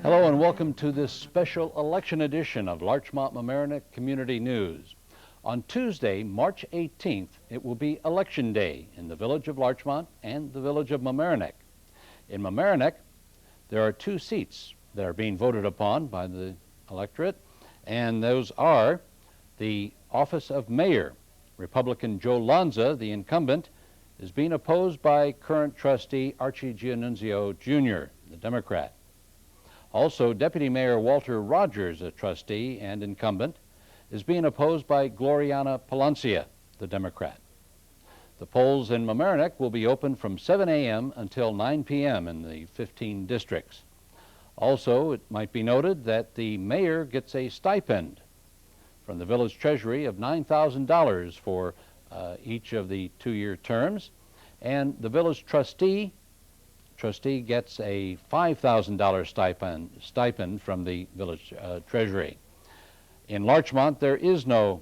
Hello and welcome to this special election edition of Larchmont-Mamaroneck Community News. On Tuesday, March 18th, it will be Election Day in the village of Larchmont and the village of Mamaroneck. In Mamaroneck, there are two seats that are being voted upon by the electorate, and those are the office of mayor. Republican Joe Lanza, the incumbent, is being opposed by current trustee Archie Gianunzio Jr., the Democrat. Also, Deputy Mayor Walter Rogers, a trustee and incumbent, is being opposed by Gloriana Palancia, the Democrat. The polls in Mamaroneck will be open from 7 a.m. until 9 p.m. in the 15 districts. Also, it might be noted that the mayor gets a stipend from the village treasury of $9,000 for each of the two-year terms, and the village trustee gets a $5,000 stipend from the village treasury. In Larchmont, there is no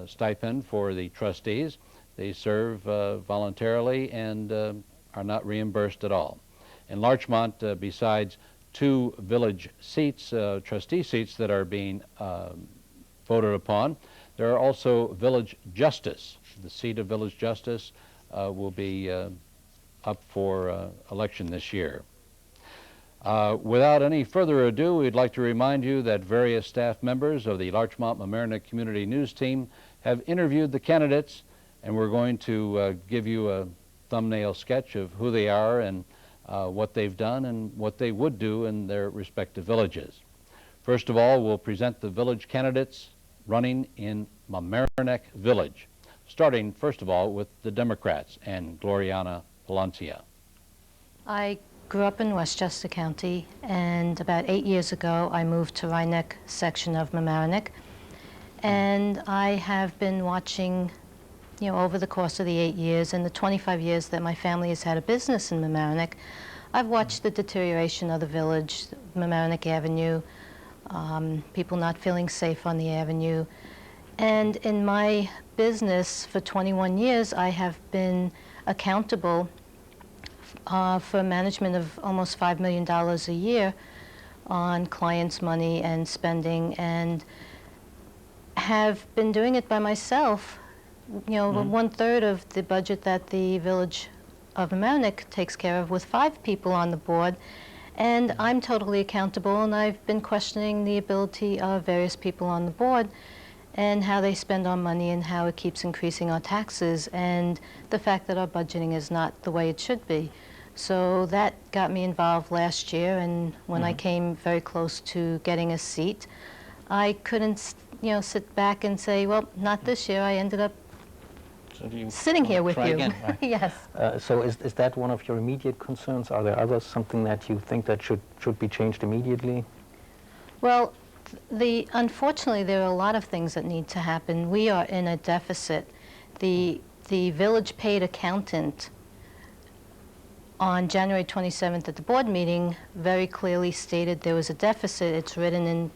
stipend for the trustees. They serve voluntarily and are not reimbursed at all. In Larchmont, besides two village seats, trustee seats that are being voted upon, there are also village justice. The seat of village justice will be up for election this year. Without any further ado, we'd like to remind you that various staff members of the Larchmont-Mamaroneck Community News Team have interviewed the candidates, and we're going to give you a thumbnail sketch of who they are and what they've done and what they would do in their respective villages. First of all, we'll present the village candidates running in Mamaroneck Village, starting first of all with the Democrats and Gloriana Palancia. I grew up in Westchester County, and about 8 years ago I moved to Rhinebeck section of Mamaroneck, and I have been watching, over the course of the 8 years and the 25 years that my family has had a business in Mamaroneck, I've watched the deterioration of the village, Mamaroneck Avenue, people not feeling safe on the avenue. And in my business for 21 years, I have been accountable for management of almost $5 million a year on clients' money and spending, and have been doing it by myself. 1/3 of the budget that the village of Mamaroneck takes care of with 5 people on the board, and I'm totally accountable, and I've been questioning the ability of various people on the board and how they spend our money and how it keeps increasing our taxes, and the fact that our budgeting is not the way it should be. So that got me involved last year, and when I came very close to getting a seat, I couldn't sit back and say, well, not this year. I ended up sitting here with you. Again, right? Yes. So is that one of your immediate concerns? Are there others, something that you think that should be changed immediately? Well, unfortunately, there are a lot of things that need to happen. We are in a deficit. The village paid accountant on January 27th at the board meeting very clearly stated there was a deficit. It's written in,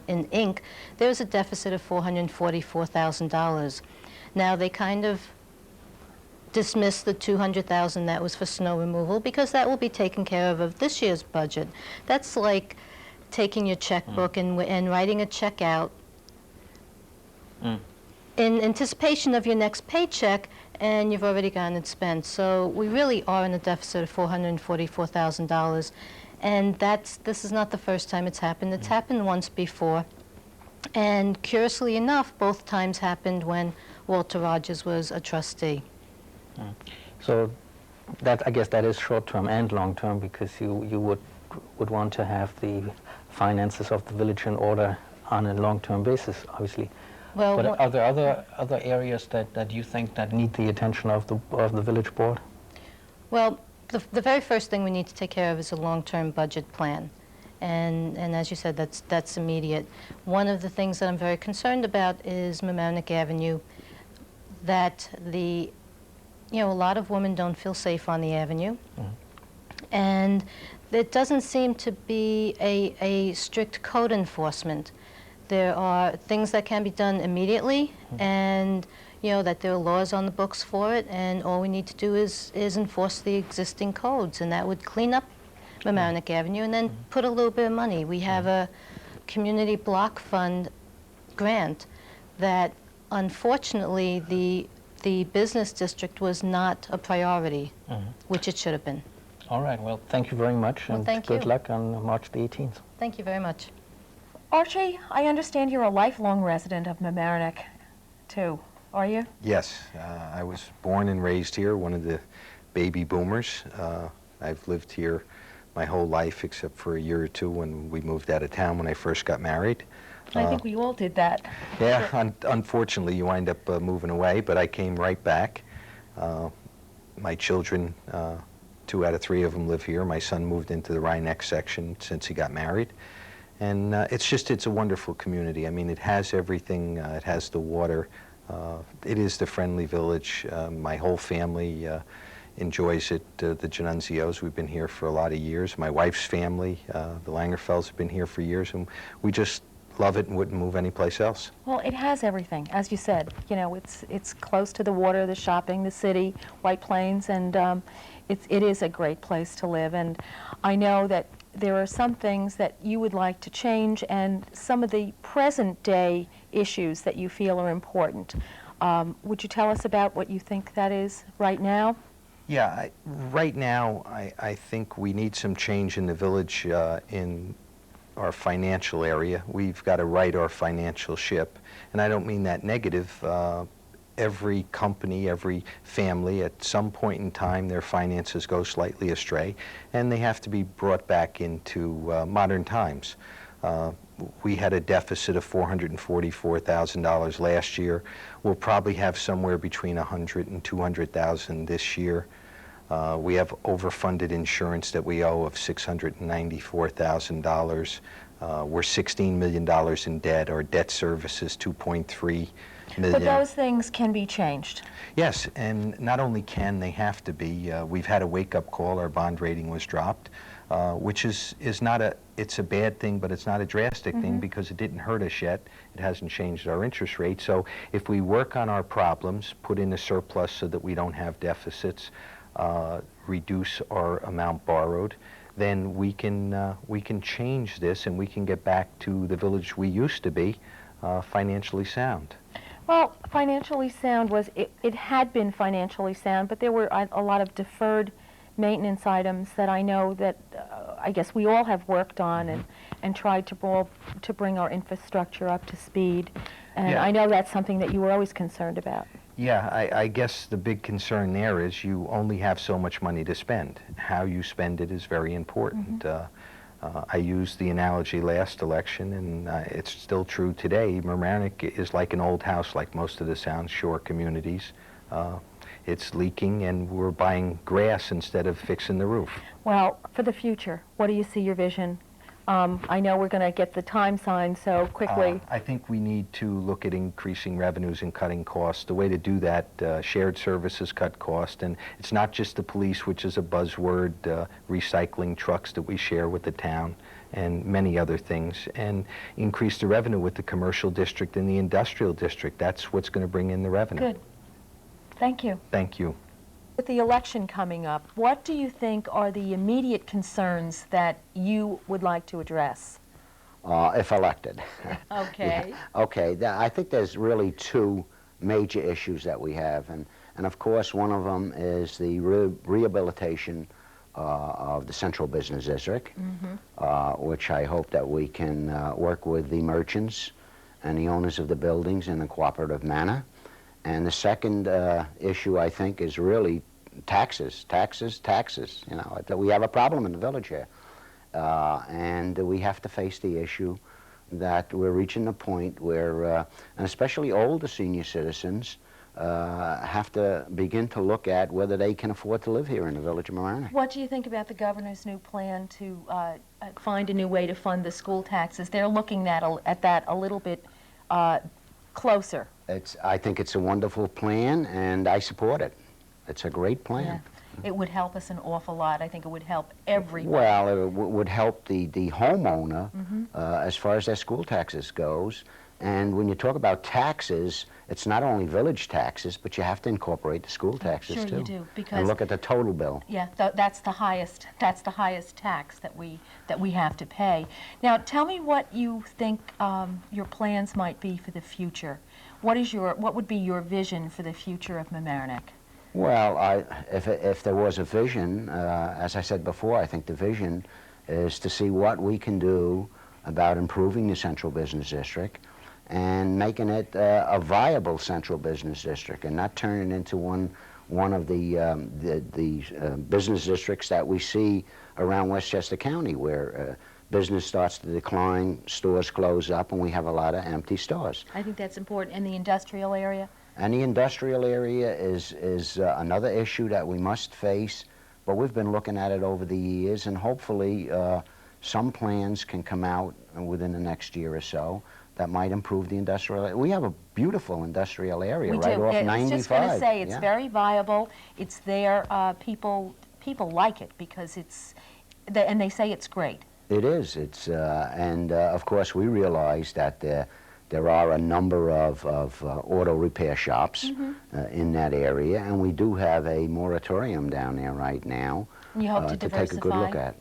in ink. There was a deficit of $444,000. Now, they kind of dismissed the $200,000 that was for snow removal because that will be taken care of this year's budget. That's like taking your checkbook and writing a check out in anticipation of your next paycheck, and you've already gotten it spent. So we really are in a deficit of $444,000, and this is not the first time it's happened. It's happened once before, and curiously enough, both times happened when Walter Rogers was a trustee. So I guess that is short-term and long-term, because you would want to have the finances of the village in order on a long-term basis, obviously. Well, but are there other areas that you think that need the attention of the village board? Well, the very first thing we need to take care of is a long-term budget plan. And as you said, that's immediate. One of the things that I'm very concerned about is Mamaroneck Avenue, that a lot of women don't feel safe on the avenue. And there doesn't seem to be a strict code enforcement. There are things that can be done immediately, and that there are laws on the books for it, and all we need to do is enforce the existing codes, and that would clean up Mamaroneck Avenue, and then put a little bit of money. We have a community block fund grant that unfortunately the business district was not a priority, which it should have been. All right, well, thank you very much, Well, and thank good you. luck on March the 18th. Thank you very much. Archie, I understand you're a lifelong resident of Mamaroneck, too. Are you? Yes, I was born and raised here, one of the baby boomers. I've lived here my whole life except for a year or two when we moved out of town when I first got married. I think we all did that. Yeah, unfortunately you wind up moving away, but I came right back. My children, 2 out of 3 of them live here. My son moved into the Rhinebeck section since he got married. And it's a wonderful community. I mean, it has everything. It has the water. It is the friendly village. My whole family enjoys it. The Gianunzios, we've been here for a lot of years. My wife's family, the Langerfelds, have been here for years, and we just love it and wouldn't move anyplace else. Well, it has everything, as you said. You know, it's close to the water, the shopping, the city, White Plains, and it is a great place to live. And I know that there are some things that you would like to change and some of the present day issues that you feel are important. Would you tell us about what you think that is right now? Yeah, right now I think we need some change in the village in our financial area. We've got to right our financial ship, and I don't mean that negative. Every company, every family, at some point in time, their finances go slightly astray, and they have to be brought back into modern times. We had a deficit of $444,000 last year. We'll probably have somewhere between $100,000 and $200,000 this year. We have overfunded insurance that we owe of $694,000. We're $16 million in debt. Our debt service is $2.3 million. But those things can be changed. Yes, and not only can, they have to be. We've had a wake-up call. Our bond rating was dropped, which is not it's a bad thing, but it's not a drastic thing because it didn't hurt us yet. It hasn't changed our interest rate. So if we work on our problems, put in a surplus so that we don't have deficits, reduce our amount borrowed, then we can change this and we can get back to the village we used to be, financially sound. Well, financially sound it had been financially sound, but there were a lot of deferred maintenance items that I know that I guess we all have worked on and tried to bring our infrastructure up to speed. And Yeah. I know that's something that you were always concerned about. Yeah, I guess the big concern there is you only have so much money to spend. How you spend it is very important. I used the analogy last election, and it's still true today. Mamaroneck is like an old house, like most of the Sound Shore communities. It's leaking, and we're buying grass instead of fixing the roof. Well, for the future, what do you see your vision? I know we're going to get the time sign so quickly. I think we need to look at increasing revenues and cutting costs. The way to do that, shared services cut cost, and it's not just the police, which is a buzzword, recycling trucks that we share with the town, and many other things, and increase the revenue with the commercial district and the industrial district. That's what's going to bring in the revenue. Good. Thank you. Thank you. With the election coming up, what do you think are the immediate concerns that you would like to address? If elected. Okay. Yeah. Okay, I think there's really 2 major issues that we have, and of course one of them is the rehabilitation of the central business district, which I hope that we can work with the merchants and the owners of the buildings in a cooperative manner. And the second issue, I think, is really taxes. You know, we have a problem in the village here. And we have to face the issue that we're reaching a point where, and especially older senior citizens, have to begin to look at whether they can afford to live here in the village of Mamaroneck. What do you think about the governor's new plan to find a new way to fund the school taxes? They're looking at that a little bit closer. I think it's a wonderful plan, and I support it. It's a great plan. Yeah. It would help us an awful lot. I think it would help everybody. Well, it would help the homeowner as far as their school taxes goes, And when you talk about taxes, it's not only village taxes, but you have to incorporate the school taxes Sure too. you do, And because look at the total bill. yeah, that's the highest tax that we have to pay. Now, tell me what you think your plans might be for the future. What would be your vision for the future of Mamaroneck? Well, if there was a vision, as I said before, I think the vision is to see what we can do about improving the central business district and making it a viable central business district, and not turning it into one of the business districts that we see around Westchester County, where business starts to decline, stores close up, and we have a lot of empty stores. I think that's important. In the industrial area? And the industrial area is another issue that we must face, but we've been looking at it over the years, and hopefully some plans can come out within the next year or so that might improve the industrial area. We have a beautiful industrial area We right do. off I was 95. just going to say, it's yeah. very viable. It's there. People like it because and they say it's great. It is. It's and of course we realize that there are a number of auto repair shops in that area, and we do have a moratorium down there right now You hope to take a good look diversify? at.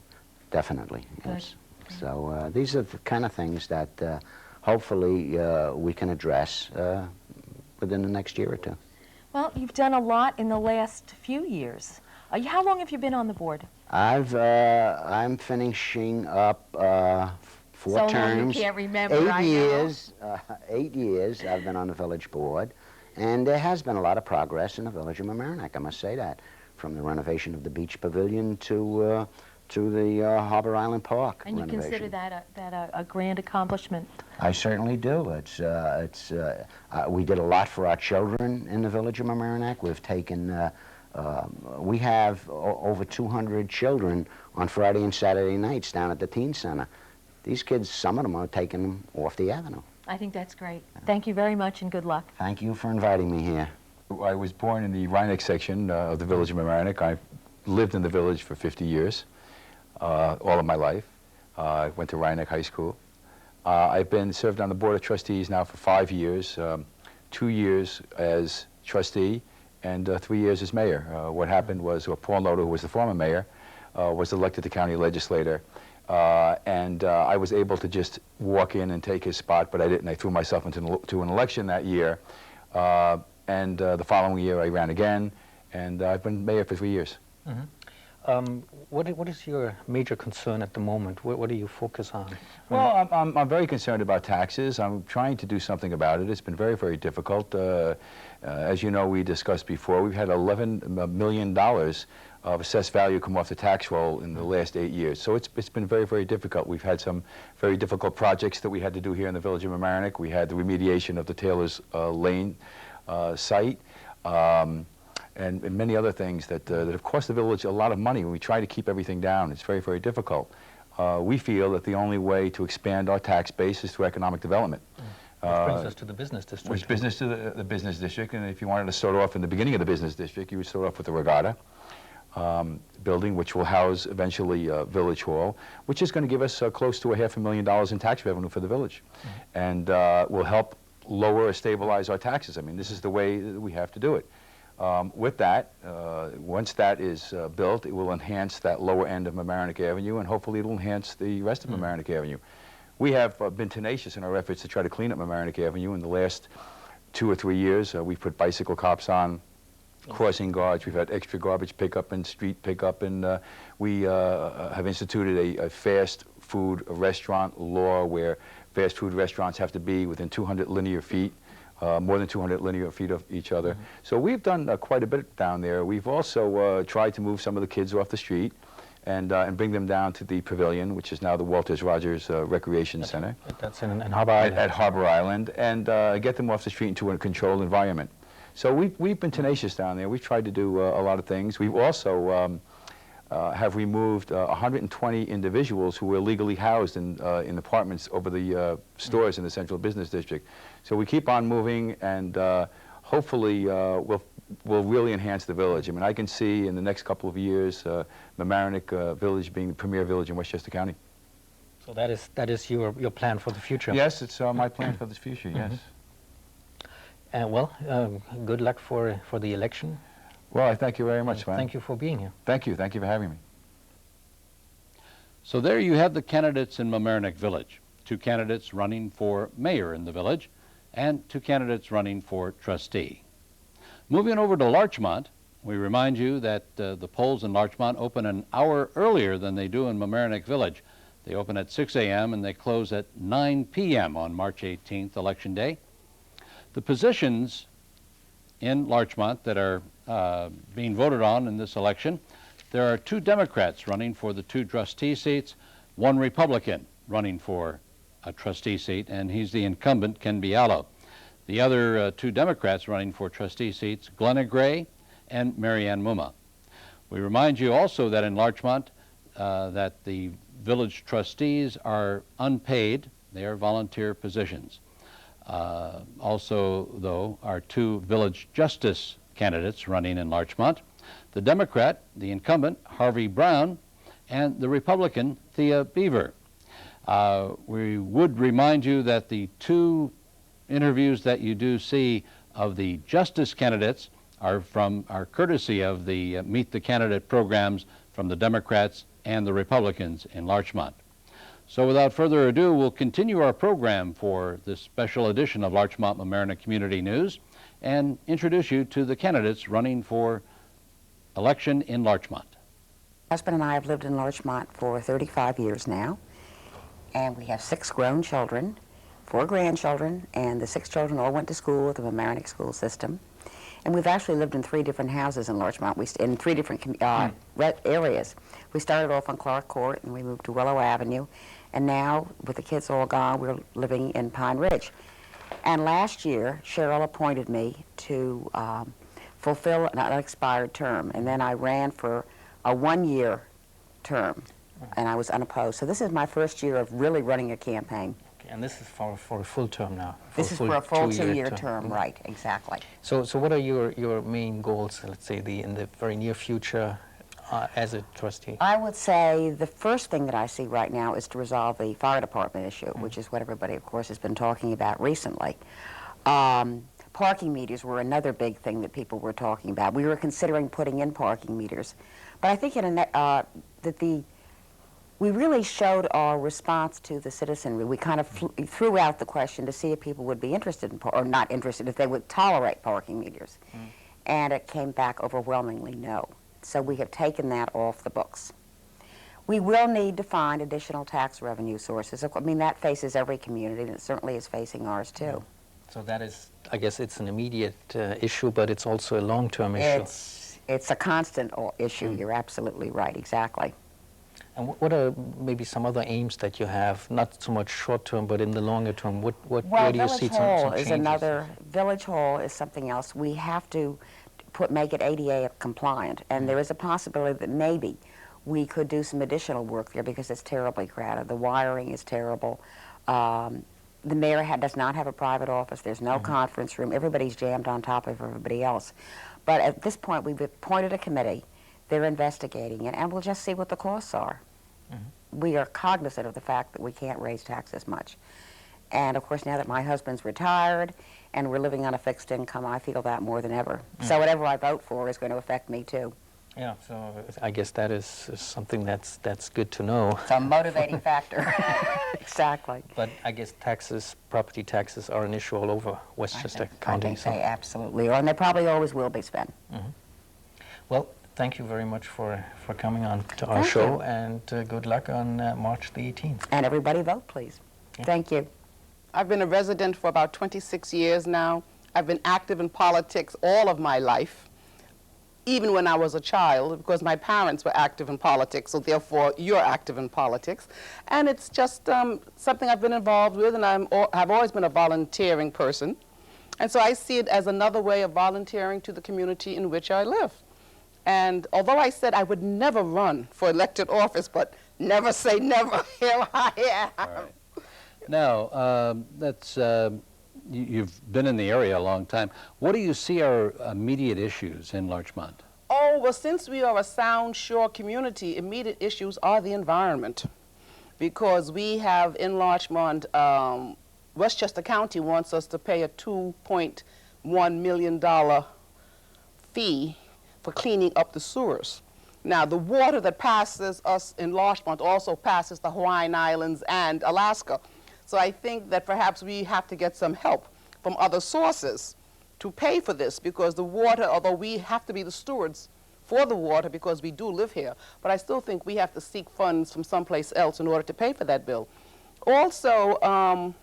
Definitely, Good. yes. So these are the kind of things that hopefully we can address within the next year or two. Well, you've done a lot in the last few years. How long have you been on the board? I'm finishing up 4 So terms. long you can't remember, 8 I know. years. 8 years I've been on the village board, and there has been a lot of progress in the village of Mamaroneck, I must say that, from the renovation of the beach pavilion to the Harbor Island Park And you renovation. consider that a grand accomplishment? I certainly do. We did a lot for our children in the village of Mamaroneck. We've taken, we have over 200 children on Friday and Saturday nights down at the teen center. These kids, some of them are taking them off the avenue. I think that's great. Thank you very much and good luck. Thank you for inviting me here. I was born in the Rhinebeck section of the village of Mamaroneck. I lived in the village for 50 years, all of my life. I went to Rhinebeck High School. I've been served on the Board of Trustees now for 5 years, 2 years as trustee and 3 years as mayor. What happened was Paul Noda, who was the former mayor, was elected to county legislator. And I was able to just walk in and take his spot, but I didn't. I threw myself into an election that year. And the following year I ran again, and I've been mayor for 3 years. What is your major concern at the moment? What do you focus on? Well, I'm very concerned about taxes. I'm trying to do something about it. It's been very, very difficult. As you know, we discussed before, we've had $11 million of assessed value come off the tax roll in the last 8 years. So it's been very, very difficult. We've had some very difficult projects that we had to do here in the village of Mamaroneck. We had the remediation of the Taylor's Lane site. And many other things that have cost the village a lot of money when we try to keep everything down. It's very, very difficult. We feel that the only way to expand our tax base is through economic development. Which brings us to the business district. Which business to the business district, and if you wanted to start off in the beginning of the business district, you would start off with the Regatta building, which will house eventually Village Hall, which is going to give us close to $500,000 in tax revenue for the village, and will help lower or stabilize our taxes. I mean, this is the way that we have to do it. With that, once that is built, it will enhance that lower end of Mamaroneck Avenue, and hopefully it will enhance the rest of Mamaroneck Avenue. We have been tenacious in our efforts to try to clean up Mamaroneck Avenue. In the last 2 or 3 years, we've put bicycle cops on, crossing guards, we've had extra garbage pickup and street pickup, and we have instituted a fast food restaurant law where fast food restaurants have to be within 200 linear feet. More than 200 linear feet of each other. So we've done quite a bit down there. We've also tried to move some of the kids off the street and bring them down to the pavilion, which is now the Walters Rogers Recreation Center. That's in Harbor Island. At Harbor Island, and get them off the street into a controlled environment. So we've been tenacious down there. We've tried to do a lot of things. We've also have removed 120 individuals who were illegally housed in apartments over the stores in the Central Business District. So we keep on moving, and hopefully we'll really enhance the village. I mean, I can see in the next couple of years Mamaroneck Village being the premier village in Westchester County. So that is your plan for the future. Yes, it's my plan for the future, yes. Well, good luck for the election. Well, I thank you very much, man. Thank you for being here. Thank you for having me. So there you have the candidates in Mamaroneck Village. 2 candidates running for mayor in the village and 2 candidates running for trustee. Moving over to Larchmont, we remind you that the polls in Larchmont open an hour earlier than they do in Mamaroneck Village. They open at 6 a.m. and they close at 9 p.m. on March 18th, Election Day. The positions in Larchmont that are being voted on in this election, there are 2 Democrats running for the 2 trustee seats, 1 Republican running for a trustee seat, and he's the incumbent, Ken Bialo. The other 2 Democrats running for trustee seats, Glenna Gray and Marianne Muma. We remind you also that in Larchmont that the village trustees are unpaid. They are volunteer positions. Also, though, are 2 village justice candidates running in Larchmont. The Democrat, the incumbent, Harvey Brown, and the Republican, Thea Beaver. We would remind you that the 2 interviews that you do see of the justice candidates are courtesy of the Meet the Candidate programs from the Democrats and the Republicans in Larchmont. So without further ado, we'll continue our program for this special edition of Larchmont Mamaroneck Community News and introduce you to the candidates running for election in Larchmont. My husband and I have lived in Larchmont for 35 years now, and we have 6 grown children, 4 grandchildren, and the 6 children all went to school at the Mamaroneck school system. And we've actually lived in 3 different houses in Larchmont, in 3 different areas. We started off on Clark Court, and we moved to Willow Avenue, and now, with the kids all gone, we're living in Pine Ridge. And last year, Cheryl appointed me to fulfill an unexpired term, and then I ran for a 1-year term, and I was unopposed. So this is my first year of really running a campaign. And this is for a full term now. This is for a full 2-year term, right, exactly. So what are your main goals, let's say, in the very near future as a trustee? I would say the first thing that I see right now is to resolve the fire department issue, which is what everybody, of course, has been talking about recently. Parking meters were another big thing that people were talking about. We were considering putting in parking meters. But I think we really showed our response to the citizenry. We kind of threw out the question to see if people would be interested in, or not interested, if they would tolerate parking meters. And it came back overwhelmingly no. So we have taken that off the books. We will need to find additional tax revenue sources. I mean, that faces every community, and it certainly is facing ours too. So that is, I guess it's an immediate issue, but it's also a long-term issue. It's a constant issue. You're absolutely right, exactly. And what are maybe some other aims that you have, not so much short-term, but in the longer term? Where do you see some changes? Village Hall is something else. We have to make it ADA compliant, and there is a possibility that maybe we could do some additional work there because it's terribly crowded. The wiring is terrible. The mayor does not have a private office. There's no conference room. Everybody's jammed on top of everybody else. But at this point, we've appointed a committee. They're investigating it, and we'll just see what the costs are. We are cognizant of the fact that we can't raise taxes much. And of course, now that my husband's retired and we're living on a fixed income, I feel that more than ever. So whatever I vote for is going to affect me too. Yeah, so I guess that is something that's good to know. It's a motivating factor. Exactly. But I guess property taxes are an issue all over Westchester County. I think they absolutely are, and they probably always will be spent. Well, thank you very much for coming on to our show, and good luck on March the 18th. And everybody vote, please. Yeah. Thank you. I've been a resident for about 26 years now. I've been active in politics all of my life, even when I was a child, because my parents were active in politics, so therefore you're active in politics. And it's just something I've been involved with, and I've always been a volunteering person. And so I see it as another way of volunteering to the community in which I live. And although I said I would never run for elected office, but never say never, here I am. All right. Now, you've been in the area a long time. What do you see are immediate issues in Larchmont? Oh, well, since we are a sound shore community, immediate issues are the environment. because we have in Larchmont, Westchester County wants us to pay a $2.1 million fee for cleaning up the sewers. Now, the water that passes us in Larchmont also passes the Hawaiian Islands and Alaska. So I think that perhaps we have to get some help from other sources to pay for this, because the water, although we have to be the stewards for the water because we do live here, but I still think we have to seek funds from someplace else in order to pay for that bill. Also,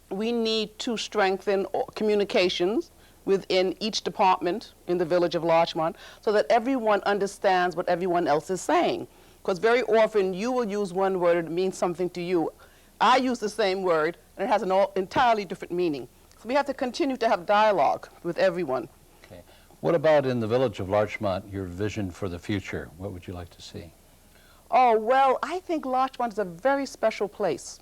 we need to strengthen communications within each department in the village of Larchmont so that everyone understands what everyone else is saying. Because very often you will use one word and it means something to you. I use the same word and it has an entirely different meaning. So we have to continue to have dialogue with everyone. Okay. What about in the village of Larchmont, your vision for the future? What would you like to see? Oh, well, I think Larchmont is a very special place.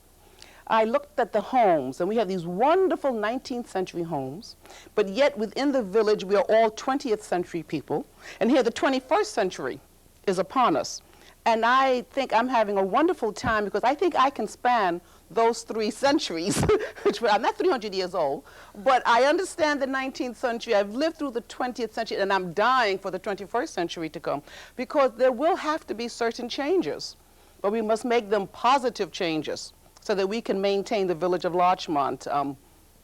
I looked at the homes, and we have these wonderful 19th century homes, but yet within the village we are all 20th century people, and here the 21st century is upon us. And I think I'm having a wonderful time because I think I can span those 3 centuries, which I'm not 300 years old, but I understand the 19th century, I've lived through the 20th century, and I'm dying for the 21st century to come, because there will have to be certain changes, but we must make them positive changes, so that we can maintain the village of Larchmont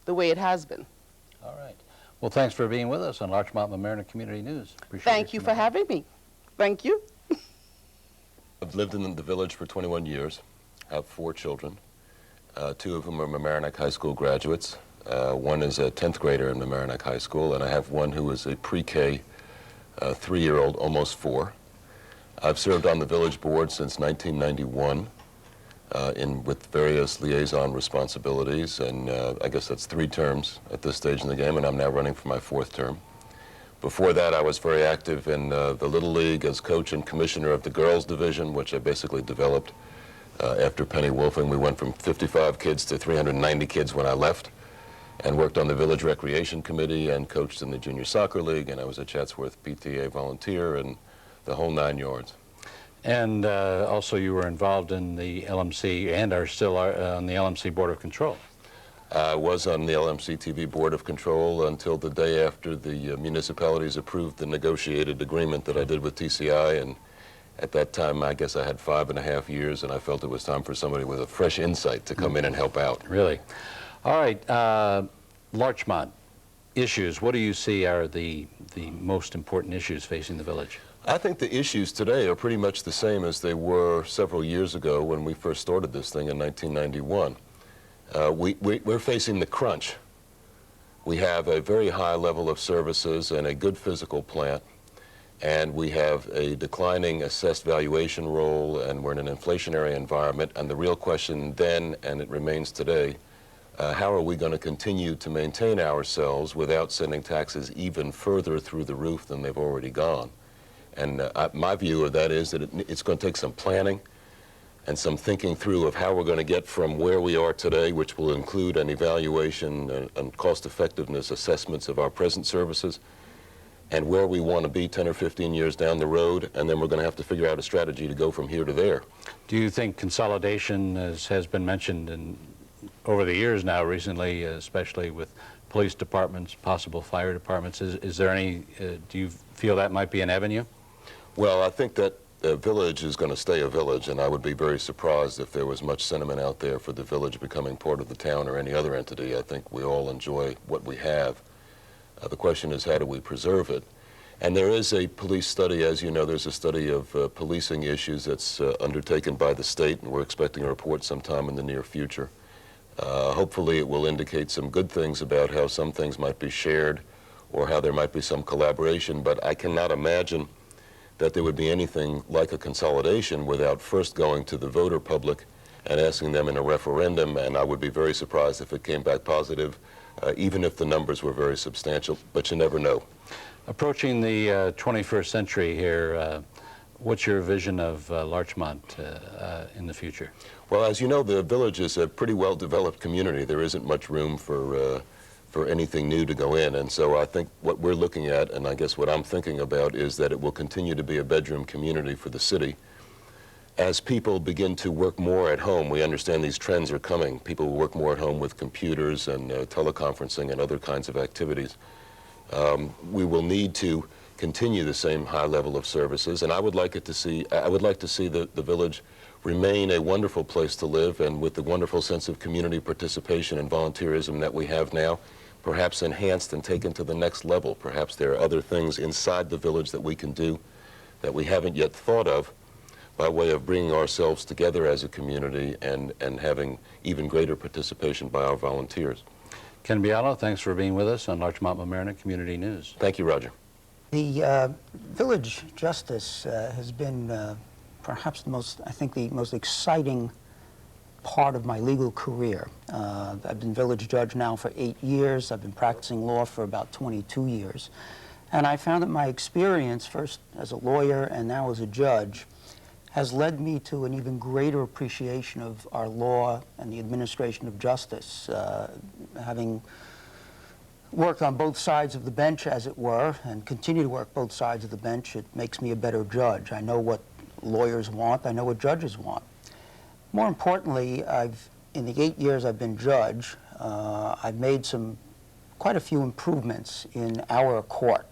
the way it has been. All right. Well, thanks for being with us on Larchmont Mamaroneck Community News. Appreciate Thank you for having me. Thank you. I've lived in the village for 21 years. I have 4 children. 2 of them are Mamaroneck High School graduates. One is a 10th grader in Mamaroneck High School, and I have one who is a pre-K 3-year-old, almost 4. I've served on the village board since 1991. With various liaison responsibilities, and I guess that's 3 terms at this stage in the game, and I'm now running for my 4th term. Before that, I was very active in the Little League as coach and commissioner of the girls division, which I basically developed after Penny Wolfing. We went from 55 kids to 390 kids when I left, and worked on the village recreation committee and coached in the junior soccer league, and I was a Chatsworth PTA volunteer and the whole 9 yards. And also you were involved in the LMC and are still on the LMC Board of Control. I was on the LMC-TV Board of Control until the day after the municipalities approved the negotiated agreement that I did with TCI, and at that time I guess I had 5.5 years, and I felt it was time for somebody with a fresh insight to come in and help out. Really? All right, Larchmont issues, what do you see are the most important issues facing the village? I think the issues today are pretty much the same as they were several years ago when we first started this thing in 1991. We're facing the crunch. We have a very high level of services and a good physical plant, and we have a declining assessed valuation role, and we're in an inflationary environment, and the real question then, and it remains today, how are we going to continue to maintain ourselves without sending taxes even further through the roof than they've already gone? And my view of that is that it's going to take some planning and some thinking through of how we're going to get from where we are today, which will include an evaluation and cost-effectiveness assessments of our present services, and where we want to be 10 or 15 years down the road, and then we're going to have to figure out a strategy to go from here to there. Do you think consolidation, as has been mentioned over the years now recently, especially with police departments, possible fire departments, is there any, do you feel that might be an avenue? Well, I think that the village is going to stay a village, and I would be very surprised if there was much sentiment out there for the village becoming part of the town or any other entity. I think we all enjoy what we have. The question is, how do we preserve it? And there is a police study, as you know, there's a study of policing issues that's undertaken by the state, and we're expecting a report sometime in the near future. Hopefully it will indicate some good things about how some things might be shared or how there might be some collaboration, but I cannot imagine that there would be anything like a consolidation without first going to the voter public and asking them in a referendum, and I would be very surprised if it came back positive, even if the numbers were very substantial, but you never know. Approaching the 21st century here, what's your vision of Larchmont in the future? Well, as you know, the village is a pretty well-developed community. There isn't much room for anything new to go in, and so I think what we're looking at, and I guess what I'm thinking about, is that it will continue to be a bedroom community for the city, as people begin to work more at home, we understand these trends are coming. People will work more at home with computers and teleconferencing and other kinds of activities. We will need to continue the same high level of services, and I would like to see the village remain a wonderful place to live, and with the wonderful sense of community participation and volunteerism that we have now, perhaps enhanced and taken to the next level. Perhaps there are other things inside the village that we can do that we haven't yet thought of, by way of bringing ourselves together as a community and having even greater participation by our volunteers. Ken Biala, thanks for being with us on Larchmont Mamaroneck Community News. Thank you, Roger. The village justice has been perhaps the most exciting part of my legal career. I've been village judge now for 8 years. I've been practicing law for about 22 years. And I found that my experience, first as a lawyer and now as a judge, has led me to an even greater appreciation of our law and the administration of justice. Having worked on both sides of the bench, as it were, and continue to work both sides of the bench, it makes me a better judge. I know what lawyers want. I know what judges want. More importantly, in the 8 years I've been judge, I've made quite a few improvements in our court.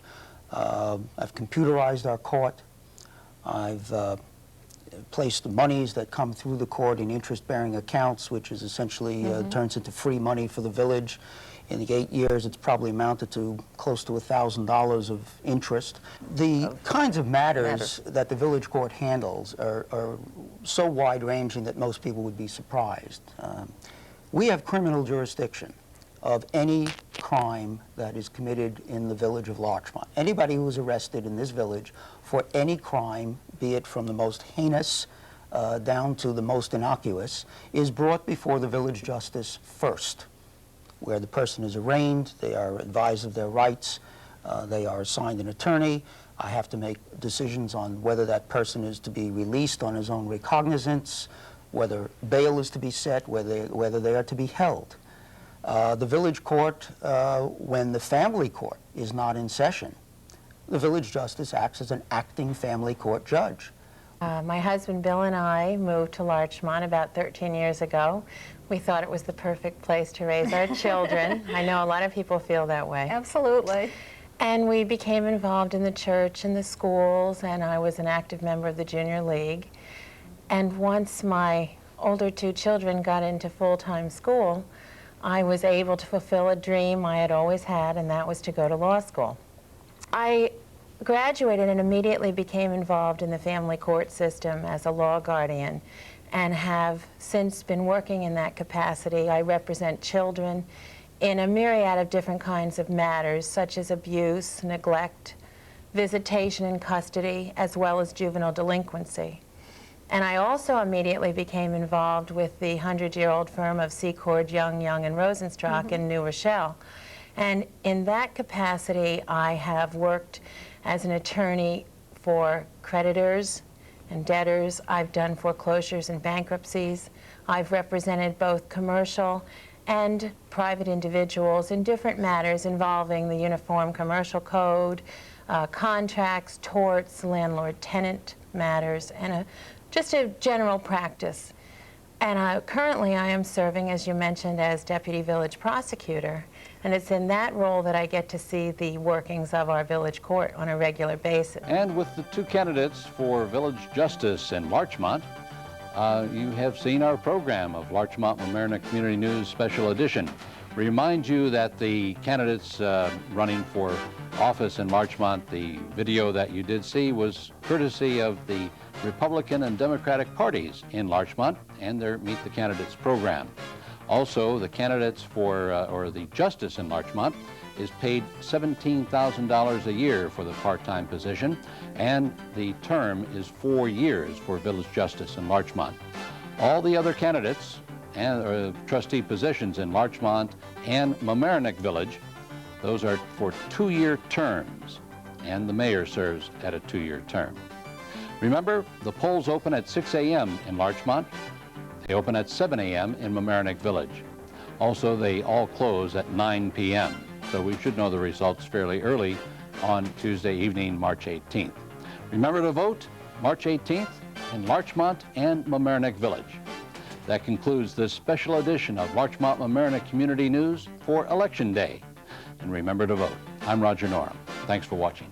I've computerized our court. I've placed the monies that come through the court in interest-bearing accounts, which is essentially turns into free money for the village. In the 8 years, it's probably amounted to close to $1,000 of interest. The kinds of matters that the village court handles are so wide-ranging that most people would be surprised. We have criminal jurisdiction of any crime that is committed in the village of Larchmont. Anybody who is arrested in this village for any crime, be it from the most heinous down to the most innocuous, is brought before the village justice first, where the person is arraigned, they are advised of their rights, they are assigned an attorney. I have to make decisions on whether that person is to be released on his own recognizance, whether bail is to be set, whether they are to be held. The village court, when the family court is not in session, the village justice acts as an acting family court judge. My husband Bill and I moved to Larchmont about 13 years ago. We thought it was the perfect place to raise our children. I know a lot of people feel that way. Absolutely. And we became involved in the church and the schools, and I was an active member of the Junior League. And once my older 2 children got into full-time school, I was able to fulfill a dream I had always had, and that was to go to law school. I graduated and immediately became involved in the family court system as a law guardian, and have since been working in that capacity. I represent children in a myriad of different kinds of matters, such as abuse, neglect, visitation in custody, as well as juvenile delinquency. And I also immediately became involved with the 100-year-old firm of Secord, Young, and Rosenstock in New Rochelle. And in that capacity, I have worked as an attorney for creditors and debtors. I've done foreclosures and bankruptcies. I've represented both commercial and private individuals in different matters involving the Uniform Commercial Code, contracts, torts, landlord-tenant matters, and just a general practice. And currently I am serving, as you mentioned, as Deputy Village Prosecutor, and it's in that role that I get to see the workings of our village court on a regular basis. And with the 2 candidates for village justice in Larchmont, you have seen our program of Larchmont Mamaroneck Community News Special Edition. Remind you that the candidates running for office in Larchmont, the video that you did see was courtesy of the Republican and Democratic parties in Larchmont and their Meet the Candidates program. Also, the candidates for, or the justice in Larchmont is paid $17,000 a year for the part-time position, and the term is 4 years for village justice in Larchmont. All the other candidates and trustee positions in Larchmont and Mamaroneck Village, those are for 2-year terms, and the mayor serves at a 2-year term. Remember, the polls open at 6 a.m. in Larchmont. They open at 7 a.m. in Mamaroneck Village. Also, they all close at 9 p.m., so we should know the results fairly early on Tuesday evening, March 18th. Remember to vote March 18th in Larchmont and Mamaroneck Village. That concludes this special edition of Larchmont Mamaroneck Community News for Election Day. And remember to vote. I'm Roger Norum. Thanks for watching.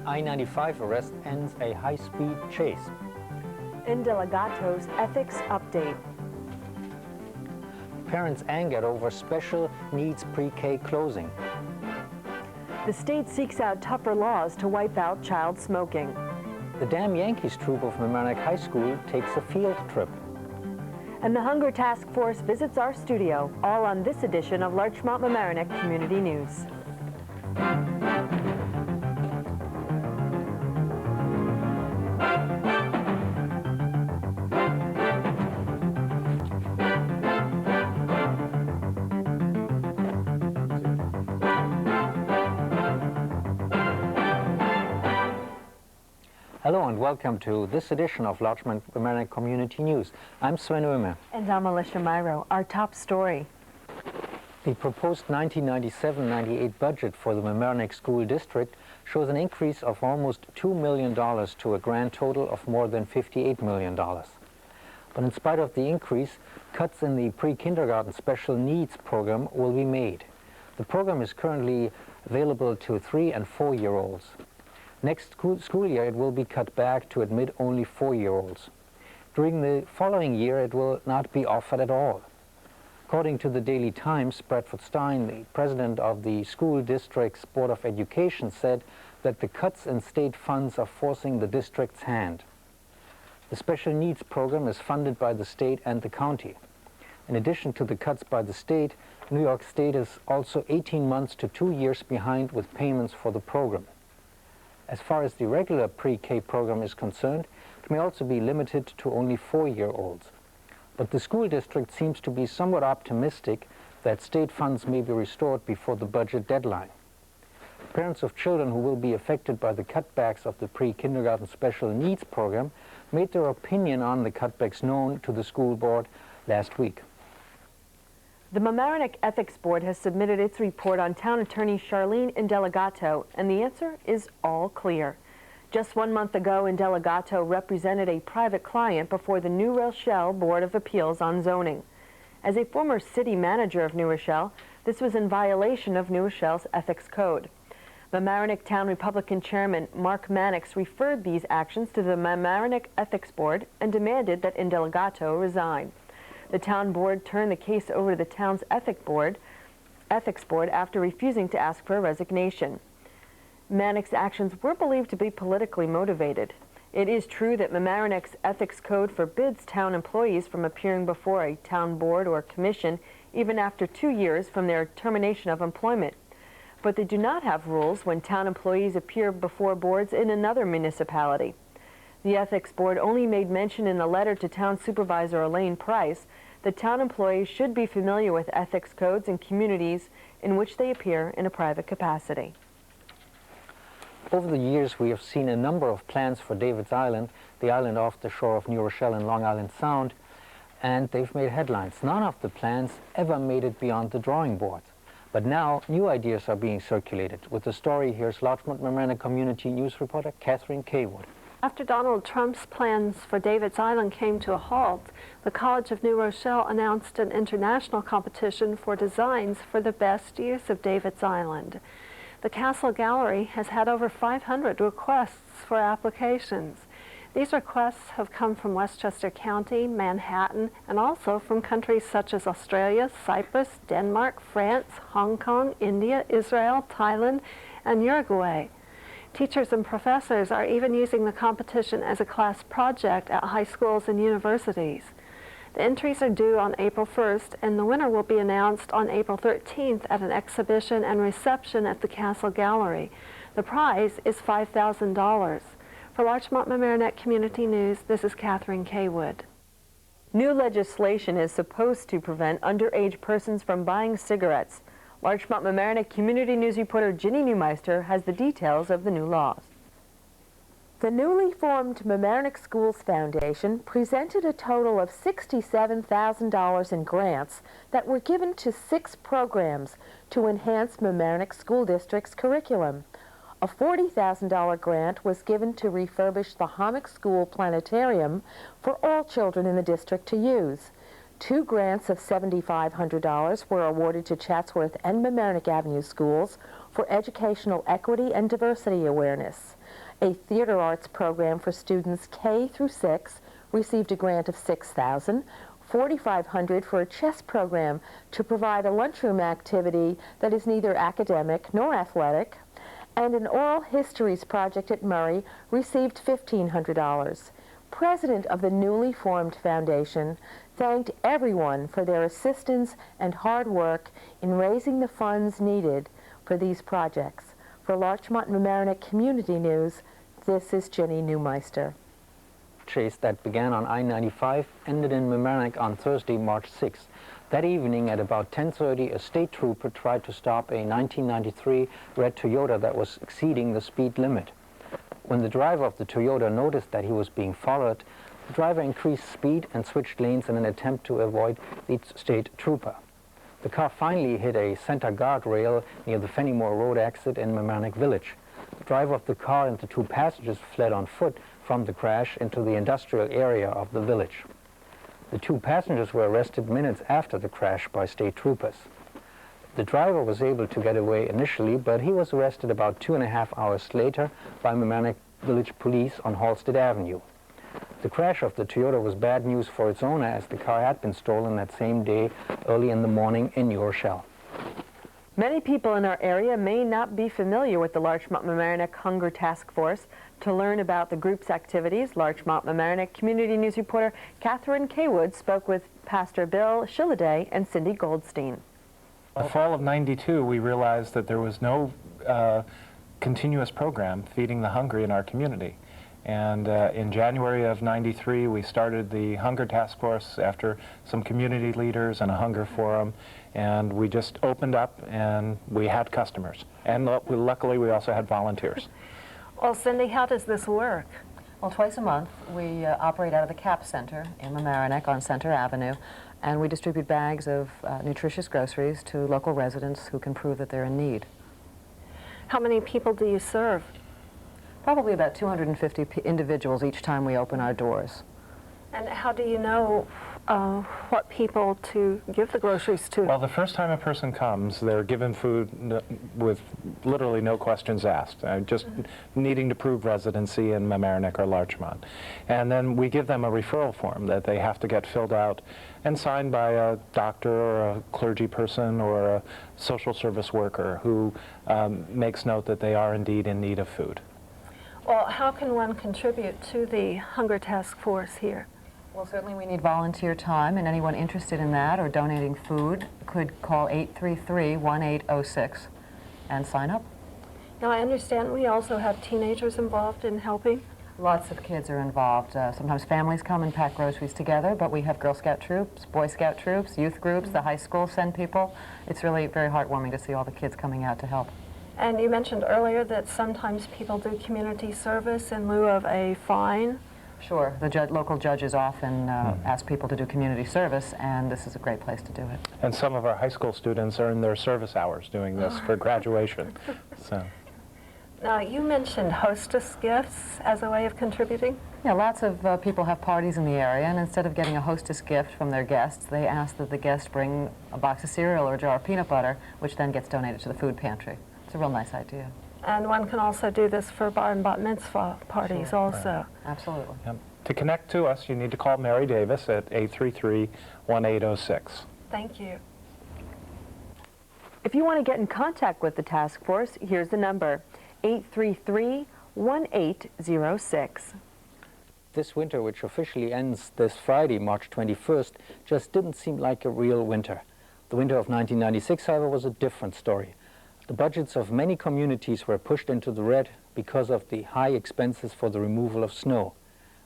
I-95 arrest ends a high-speed chase. Indelegato's ethics update. Parents angered over special needs pre-K closing. The state seeks out tougher laws to wipe out child smoking. The Damn Yankees troop of Mamaroneck High School takes a field trip. And the Hunger Task Force visits our studio, all on this edition of Larchmont Mamaroneck Community News. Hello and welcome to this edition of Larchmont Mamaroneck Community News. I'm Sven Oehmer. And I'm Alicia Myro. Our top story. The proposed 1997-98 budget for the Mamaroneck School District shows an increase of almost $2 million to a grand total of more than $58 million. But in spite of the increase, cuts in the pre-kindergarten special needs program will be made. The program is currently available to 3- and 4-year-olds. Next school year, it will be cut back to admit only 4-year-olds. During the following year, it will not be offered at all. According to the Daily Times, Bradford Stein, the president of the school district's Board of Education, said that the cuts in state funds are forcing the district's hand. The special needs program is funded by the state and the county. In addition to the cuts by the state, New York State is also 18 months to 2 years behind with payments for the program. As far as the regular pre-K program is concerned, it may also be limited to only 4-year-olds. But the school district seems to be somewhat optimistic that state funds may be restored before the budget deadline. Parents of children who will be affected by the cutbacks of the pre-kindergarten special needs program made their opinion on the cutbacks known to the school board last week. The Mamaroneck Ethics Board has submitted its report on Town Attorney Charlene Indelegato, and the answer is all clear. Just 1 month ago, Indelegato represented a private client before the New Rochelle Board of Appeals on zoning. As a former city manager of New Rochelle, this was in violation of New Rochelle's ethics code. Mamaroneck Town Republican Chairman Mark Mannix referred these actions to the Mamaroneck Ethics Board and demanded that Indelegato resign. The town board turned the case over to the town's ethics board after refusing to ask for a resignation. Mannix's actions were believed to be politically motivated. It is true that Mamaroneck's ethics code forbids town employees from appearing before a town board or commission even after 2 years from their termination of employment. But they do not have rules when town employees appear before boards in another municipality. The Ethics Board only made mention in a letter to Town Supervisor Elaine Price that town employees should be familiar with ethics codes in communities in which they appear in a private capacity. Over the years, we have seen a number of plans for David's Island, the island off the shore of New Rochelle and Long Island Sound, and they've made headlines. None of the plans ever made it beyond the drawing board. But now, new ideas are being circulated. With the story, here's Larchmont Mamaroneck Community News reporter Catherine Kaywood. After Donald Trump's plans for David's Island came to a halt, the College of New Rochelle announced an international competition for designs for the best use of David's Island. The Castle Gallery has had over 500 requests for applications. These requests have come from Westchester County, Manhattan, and also from countries such as Australia, Cyprus, Denmark, France, Hong Kong, India, Israel, Thailand, and Uruguay. Teachers and professors are even using the competition as a class project at high schools and universities. The entries are due on April 1st, and the winner will be announced on April 13th at an exhibition and reception at the Castle Gallery. The prize is $5,000. For Larchmont Mamaroneck Community News, this is Catherine Kaywood. New legislation is supposed to prevent underage persons from buying cigarettes. Larchmont Mamaroneck Community News reporter Ginny Neumeister has the details of the new laws. The newly formed Mamaroneck Schools Foundation presented a total of $67,000 in grants that were given to 6 programs to enhance Mamaroneck School District's curriculum. A $40,000 grant was given to refurbish the Hommock School Planetarium for all children in the district to use. 2 grants of $7,500 were awarded to Chatsworth and Mamaroneck Avenue schools for educational equity and diversity awareness. A theater arts program for students K through 6 received a grant of $6,000, $4,500 for a chess program to provide a lunchroom activity that is neither academic nor athletic, and an oral histories project at Murray received $1,500. President of the newly formed foundation thanked everyone for their assistance and hard work in raising the funds needed for these projects. For Larchmont Mamaroneck Community News, this is Ginny Neumeister. Chase that began on I-95 ended in Mamaroneck on Thursday, March 6th. That evening at about 10:30, a state trooper tried to stop a 1993 red Toyota that was exceeding the speed limit. When the driver of the Toyota noticed that he was being followed, the driver increased speed and switched lanes in an attempt to avoid the state trooper. The car finally hit a center guardrail near the Fenimore Road exit in Mamaroneck Village. The driver of the car and the 2 passengers fled on foot from the crash into the industrial area of the village. The 2 passengers were arrested minutes after the crash by state troopers. The driver was able to get away initially, but he was arrested about 2.5 hours later by Mamaroneck Village Police on Halstead Avenue. The crash of the Toyota was bad news for its owner, as the car had been stolen that same day early in the morning in New Rochelle. Many people in our area may not be familiar with the Larchmont Mamaroneck Hunger Task Force. To learn about the group's activities, Larchmont Mamaroneck Community News reporter Catherine Kaywood spoke with Pastor Bill Shilladay and Cindy Goldstein. The fall of '92, we realized that there was no continuous program feeding the hungry in our community. And in January of '93, we started the Hunger Task Force after some community leaders and a hunger forum, and we just opened up and we had customers. And luckily, we also had volunteers. Well, Cindy, how does this work? Well, twice a month, we operate out of the CAP Center in Mamaroneck on Center Avenue, and we distribute bags of nutritious groceries to local residents who can prove that they're in need. How many people do you serve? Probably about 250 individuals each time we open our doors. And how do you know what people to give the groceries to? Well, the first time a person comes, they're given food with literally no questions asked, just needing to prove residency in Mamaroneck or Larchmont. And then we give them a referral form that they have to get filled out and signed by a doctor or a clergy person or a social service worker who makes note that they are indeed in need of food. Well, how can one contribute to the Hunger Task Force here? Well, certainly we need volunteer time, and anyone interested in that or donating food could call 833-1806 and sign up. Now, I understand we also have teenagers involved in helping. Lots of kids are involved. Sometimes families come and pack groceries together, but we have Girl Scout troops, Boy Scout troops, youth groups, the high school send people. It's really very heartwarming to see all the kids coming out to help. And you mentioned earlier that sometimes people do community service in lieu of a fine. Sure. The local judges often ask people to do community service, and this is a great place to do it. And some of our high school students are in their service hours doing this for graduation. So. Now, you mentioned hostess gifts as a way of contributing. Yeah, lots of people have parties in the area, and instead of getting a hostess gift from their guests, they ask that the guest bring a box of cereal or a jar of peanut butter, which then gets donated to the food pantry. It's a real nice idea. And one can also do this for bar and bat mitzvah parties also. Right. Absolutely. Yep. To connect to us, you need to call Mary Davis at 833-1806. Thank you. If you want to get in contact with the task force, here's the number, 833-1806. This winter, which officially ends this Friday, March 21st, just didn't seem like a real winter. The winter of 1996, however, was a different story. The budgets of many communities were pushed into the red because of the high expenses for the removal of snow.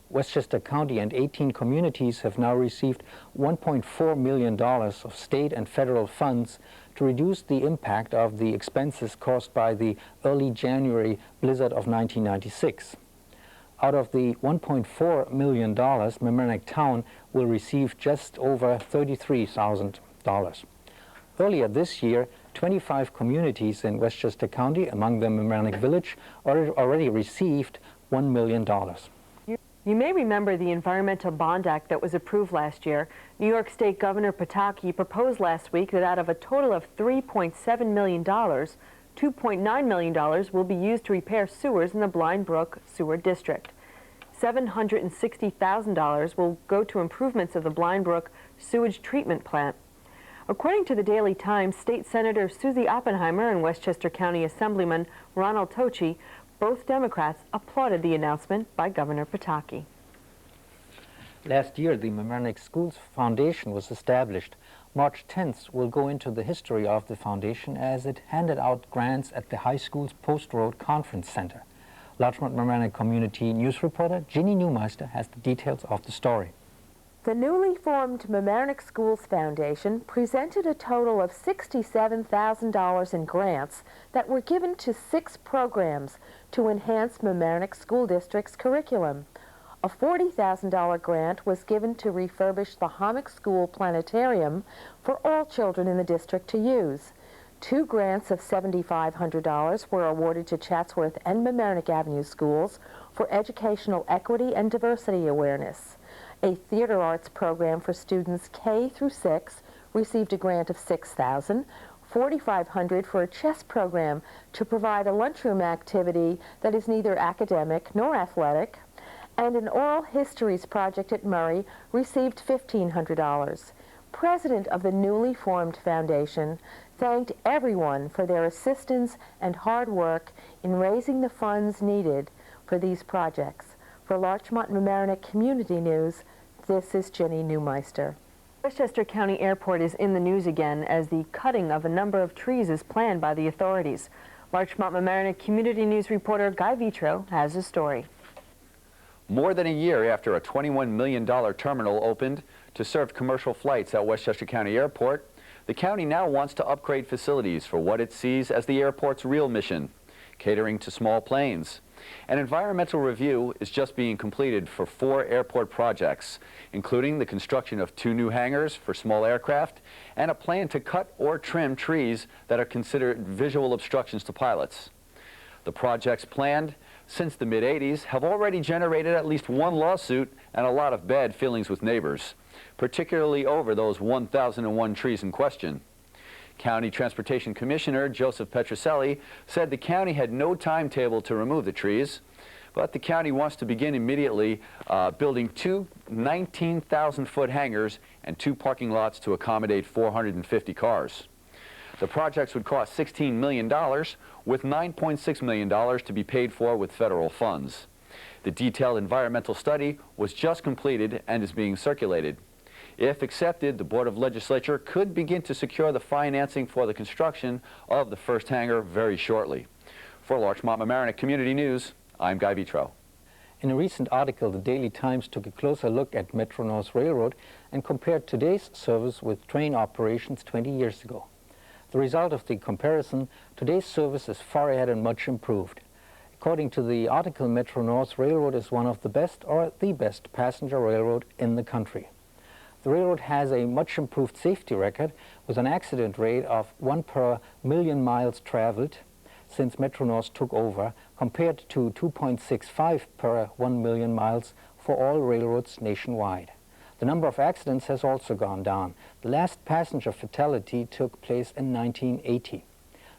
Westchester County and 18 communities have now received $1.4 million of state and federal funds to reduce the impact of the expenses caused by the early January blizzard of 1996. Out of the $1.4 million, Mamaroneck Town will receive just over $33,000. Earlier this year, 25 communities in Westchester County, among them Mamaroneck Village, already received $1 million. You may remember the Environmental Bond Act that was approved last year. New York State Governor Pataki proposed last week that out of a total of $3.7 million, $2.9 million will be used to repair sewers in the Blind Brook Sewer District. $760,000 will go to improvements of the Blind Brook Sewage Treatment Plant. According to the Daily Times, State Senator Susie Oppenheimer and Westchester County Assemblyman Ronald Tochi, both Democrats, applauded the announcement by Governor Pataki. Last year, the Mamaroneck Schools Foundation was established. March 10th will go into the history of the foundation as it handed out grants at the high school's Post Road Conference Center. Larchmont Mamaroneck Community News reporter Ginny Newmeister has the details of the story. The newly formed Mamaroneck Schools Foundation presented a total of $67,000 in grants that were given to 6 programs to enhance Mamaroneck School District's curriculum. A $40,000 grant was given to refurbish the Hommock School Planetarium for all children in the district to use. 2 grants of $7,500 were awarded to Chatsworth and Mamaroneck Avenue schools for educational equity and diversity awareness. A theater arts program for students K through 6 received a grant of $6,000, $4,500 for a chess program to provide a lunchroom activity that is neither academic nor athletic, and an oral histories project at Murray received $1,500. President of the newly formed foundation thanked everyone for their assistance and hard work in raising the funds needed for these projects. For Larchmont Mamaroneck Community News, this is Jenny Newmeister. Westchester County Airport is in the news again as the cutting of a number of trees is planned by the authorities. Larchmont Mamaroneck Community News reporter Guy Vitro has a story. More than a year after a $21 million terminal opened to serve commercial flights at Westchester County Airport, the county now wants to upgrade facilities for what it sees as the airport's real mission, catering to small planes. An environmental review is just being completed for 4 airport projects, including the construction of 2 new hangars for small aircraft and a plan to cut or trim trees that are considered visual obstructions to pilots. The projects planned since the mid-'80s have already generated at least 1 lawsuit and a lot of bad feelings with neighbors, particularly over those 1,001 trees in question. County Transportation Commissioner Joseph Petroselli said the county had no timetable to remove the trees, but the county wants to begin immediately building 2 19,000-foot hangars and 2 parking lots to accommodate 450 cars. The projects would cost $16 million, with $9.6 million to be paid for with federal funds. The detailed environmental study was just completed and is being circulated. If accepted, the Board of Legislature could begin to secure the financing for the construction of the first hangar very shortly. For Larchmont Mamaroneck Community News, I'm Guy Vitro. In a recent article, the Daily Times took a closer look at Metro-North Railroad and compared today's service with train operations 20 years ago. The result of the comparison, today's service is far ahead and much improved. According to the article, Metro North Railroad is one of the best or the best passenger railroad in the country. The railroad has a much improved safety record with an accident rate of 1 per million miles traveled since Metro North took over, compared to 2.65 per 1 million miles for all railroads nationwide. The number of accidents has also gone down. The last passenger fatality took place in 1980.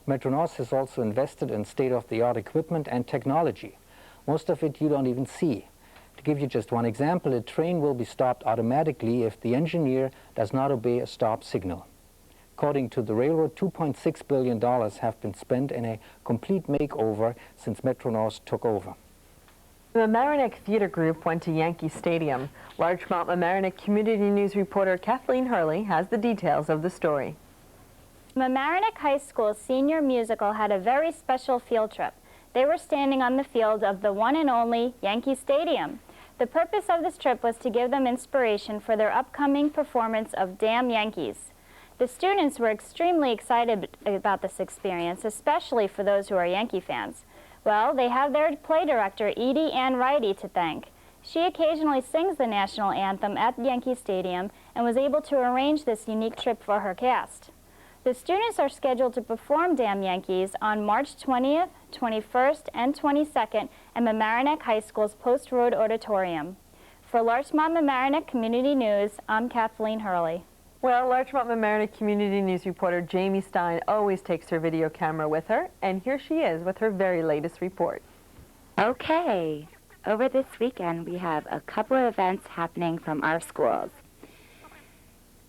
Metro North has also invested in state-of-the-art equipment and technology. Most of it you don't even see. To give you just one example, a train will be stopped automatically if the engineer does not obey a stop signal. According to the railroad, $2.6 billion have been spent in a complete makeover since Metro North took over. The Mamaroneck Theater Group went to Yankee Stadium. Larchmont Mamaroneck Community News reporter Kathleen Hurley has the details of the story. Mamaroneck High School's senior musical had a very special field trip. They were standing on the field of the one and only Yankee Stadium. The purpose of this trip was to give them inspiration for their upcoming performance of Damn Yankees. The students were extremely excited about this experience, especially for those who are Yankee fans. Well, they have their play director, Edie Ann Wrighty, to thank. She occasionally sings the national anthem at Yankee Stadium and was able to arrange this unique trip for her cast. The students are scheduled to perform Damn Yankees on March 20th, 21st, and 22nd at Mamaroneck High School's Post Road Auditorium. For Larchmont Mamaroneck Community News, I'm Kathleen Hurley. Well, Larchmont Mamaroneck Community News reporter Jamie Stein always takes her video camera with her, and here she is with her very latest report. Okay, over this weekend we have a couple of events happening from our schools.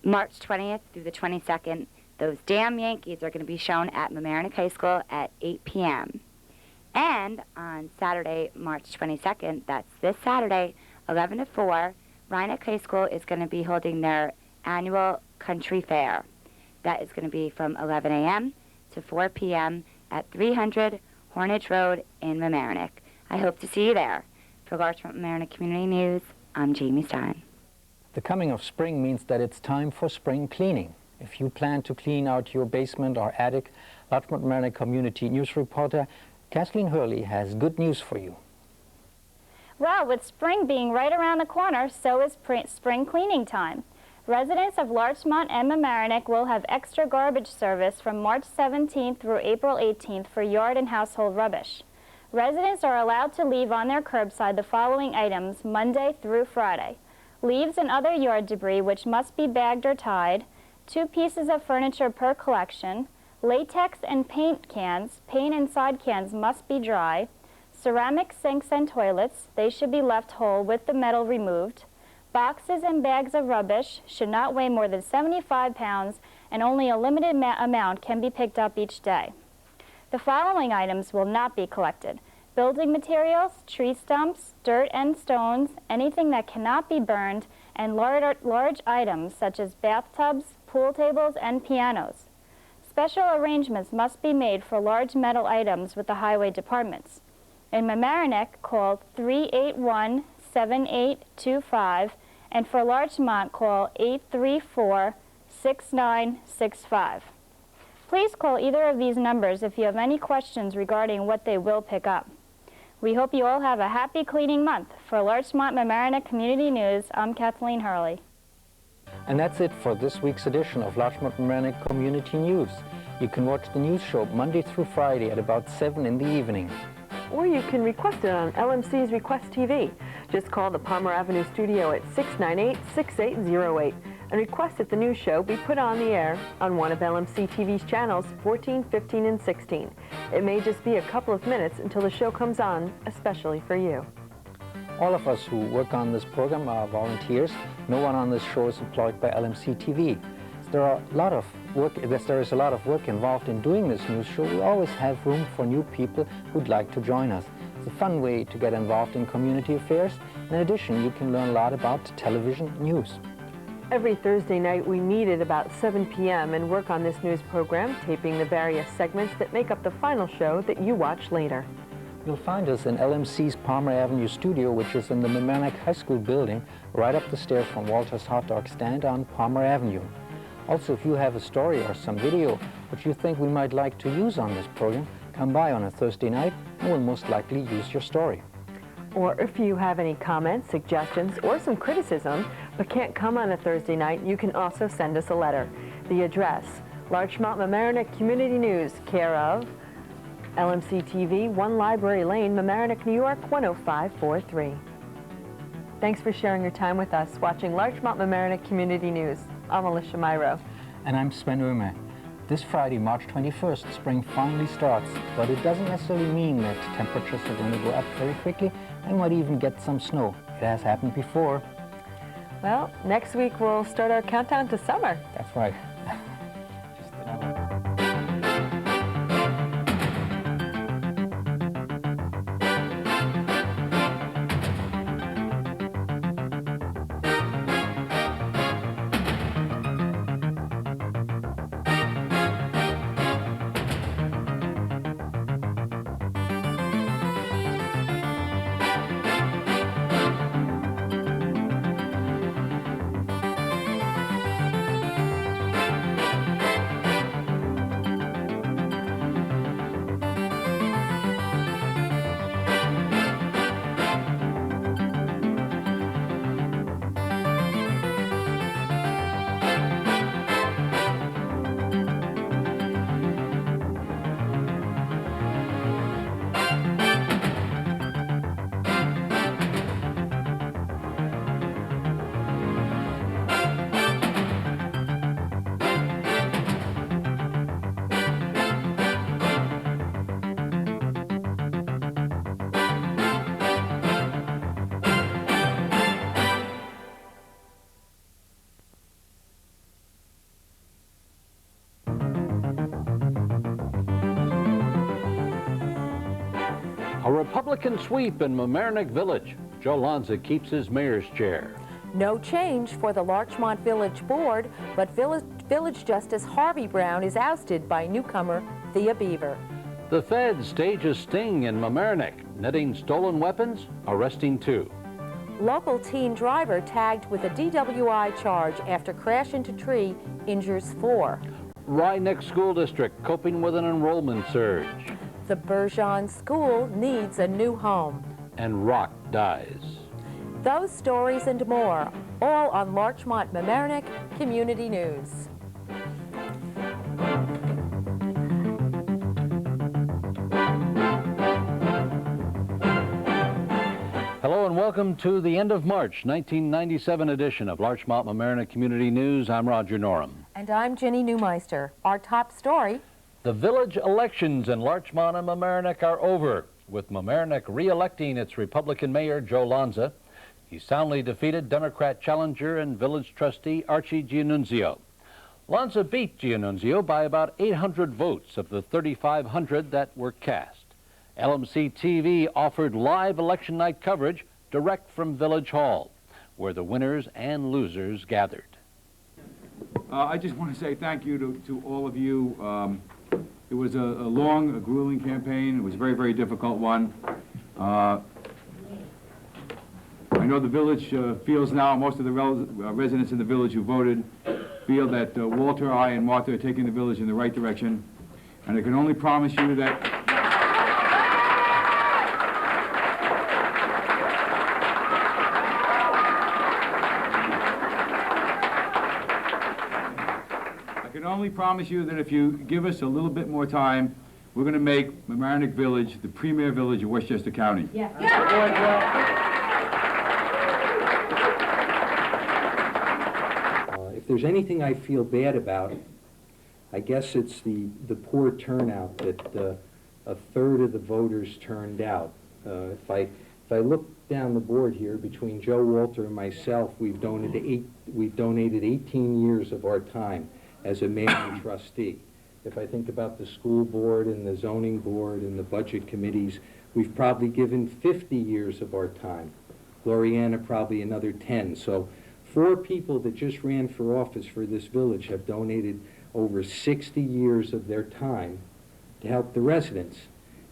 March 20th through the 22nd, those Damn Yankees are going to be shown at Mamaroneck High School at 8 p.m. And on Saturday, March 22nd, that's this Saturday, 11 to 4, Rhinebeck High School is going to be holding their annual country fair. That is going to be from 11 a.m. to 4 p.m. at 300 Hornage Road in Mamaroneck. I hope to see you there. For Larchmont Mamaroneck Community News, I'm Jamie Stein. The coming of spring means that it's time for spring cleaning. If you plan to clean out your basement or attic, Larchmont Mamaroneck Community News reporter Kathleen Hurley has good news for you. Well, with spring being right around the corner, so is spring cleaning time. Residents of Larchmont and Mamaroneck will have extra garbage service from March 17th through April 18th for yard and household rubbish. Residents are allowed to leave on their curbside the following items Monday through Friday: leaves and other yard debris which must be bagged or tied, 2 pieces of furniture per collection, latex and paint cans, paint and side cans must be dry, ceramic sinks and toilets, they should be left whole with the metal removed, boxes and bags of rubbish should not weigh more than 75 pounds and only a limited amount can be picked up each day. The following items will not be collected: building materials, tree stumps, dirt and stones, anything that cannot be burned, and large items such as bathtubs, pool tables, and pianos. Special arrangements must be made for large metal items with the highway departments. In Mamaroneck, call 381-7825, and for Larchmont, call 834-6965. Please call either of these numbers if you have any questions regarding what they will pick up. We hope you all have a happy cleaning month. For Larchmont Mamaroneck Community News, I'm Kathleen Hurley. And that's it for this week's edition of Larchmont Mamaroneck Community News. You can watch the news show Monday through Friday at about 7 in the evening. Or you can request it on LMC's Request TV. Just call the Palmer Avenue studio at 698-6808 and request that the news show be put on the air on one of LMC TV's channels 14, 15, and 16. It may just be a couple of minutes until the show comes on, especially for you. All of us who work on this program are volunteers. No one on this show is employed by LMC TV. There is a lot of work involved in doing this news show. We always have room for new people who'd like to join us. It's a fun way to get involved in community affairs. In addition, you can learn a lot about television news. Every Thursday night we meet at about 7 p.m. and work on this news program, taping the various segments that make up the final show that you watch later. You'll find us in LMC's Palmer Avenue studio, which is in the Mamaroneck High School building, right up the stairs from Walter's Hot Dog Stand on Palmer Avenue. Also, if you have a story or some video which you think we might like to use on this program, come by on a Thursday night and will most likely use your story. Or if you have any comments, suggestions, or some criticism, but can't come on a Thursday night, you can also send us a letter. The address, Larchmont Mamaroneck Community News, care of LMC-TV, 1 Library Lane, Mamaroneck, New York, 10543. Thanks for sharing your time with us, watching Larchmont Mamaroneck Community News. I'm Alicia Myro. And I'm Sven Oehmer. This Friday, March 21st, spring finally starts, but it doesn't necessarily mean that temperatures are going to go up very quickly and might even get some snow. It has happened before. Well, next week we'll start our countdown to summer. That's right. A Republican sweep in Mamaroneck Village. Joe Lanza keeps his mayor's chair. No change for the Larchmont Village Board, but Village Justice Harvey Brown is ousted by newcomer Thea Beaver. The feds stage a sting in Mamaroneck, netting stolen weapons, arresting 2. Local teen driver tagged with a DWI charge after crash into tree injures 4. Rye School District coping with an enrollment surge. The Bergeon School needs a new home. And rock dies. Those stories and more, all on Larchmont Mamaroneck Community News. Hello and welcome to the end of March 1997 edition of Larchmont Mamaroneck Community News. I'm Roger Norum. And I'm Jenny Newmeister. Our top story: the village elections in Larchmont and Mamaroneck are over, with Mamaroneck re-electing its Republican mayor, Joe Lanza. He soundly defeated Democrat challenger and village trustee Archie Gianunzio. Lanza beat Gianunzio by about 800 votes of the 3,500 that were cast. LMC-TV offered live election night coverage direct from Village Hall, where the winners and losers gathered. I just want to say thank you to all of you. It was a long, grueling campaign. It was a very, very difficult one. I know the village feels now, most of the residents in the village who voted feel that Walter, I, and Martha are taking the village in the right direction. And I can only promise you that if you give us a little bit more time, we're going to make Mamaroneck Village the premier village of Westchester County. Yeah. If there's anything I feel bad about, I guess it's the poor turnout that a third of the voters turned out. If I look down the board here, between Joe, Walter, and myself, we've donated 18 years of our time as a mayor and trustee. If I think about the school board and the zoning board and the budget committees, we've probably given 50 years of our time. Gloriana probably another 10. So 4 people that just ran for office for this village have donated over 60 years of their time to help the residents.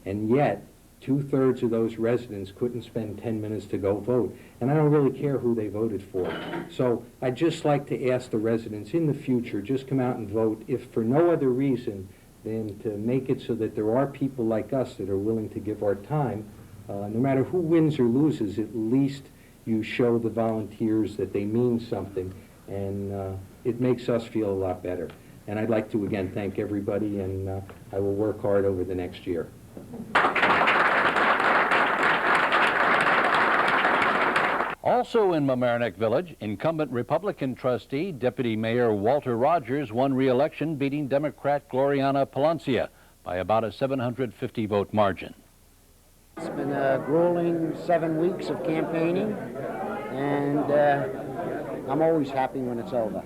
And yet, 2/3 of those residents couldn't spend 10 minutes to go vote. And I don't really care who they voted for. So I'd just like to ask the residents in the future, just come out and vote, if for no other reason than to make it so that there are people like us that are willing to give our time. No matter who wins or loses, at least you show the volunteers that they mean something, and it makes us feel a lot better. And I'd like to again thank everybody, and I will work hard over the next year. Also in Mamaroneck Village, incumbent Republican trustee, Deputy Mayor Walter Rogers won re-election, beating Democrat Gloriana Palancia by about a 750-vote margin. It's been a grueling 7 weeks of campaigning, and I'm always happy when it's over.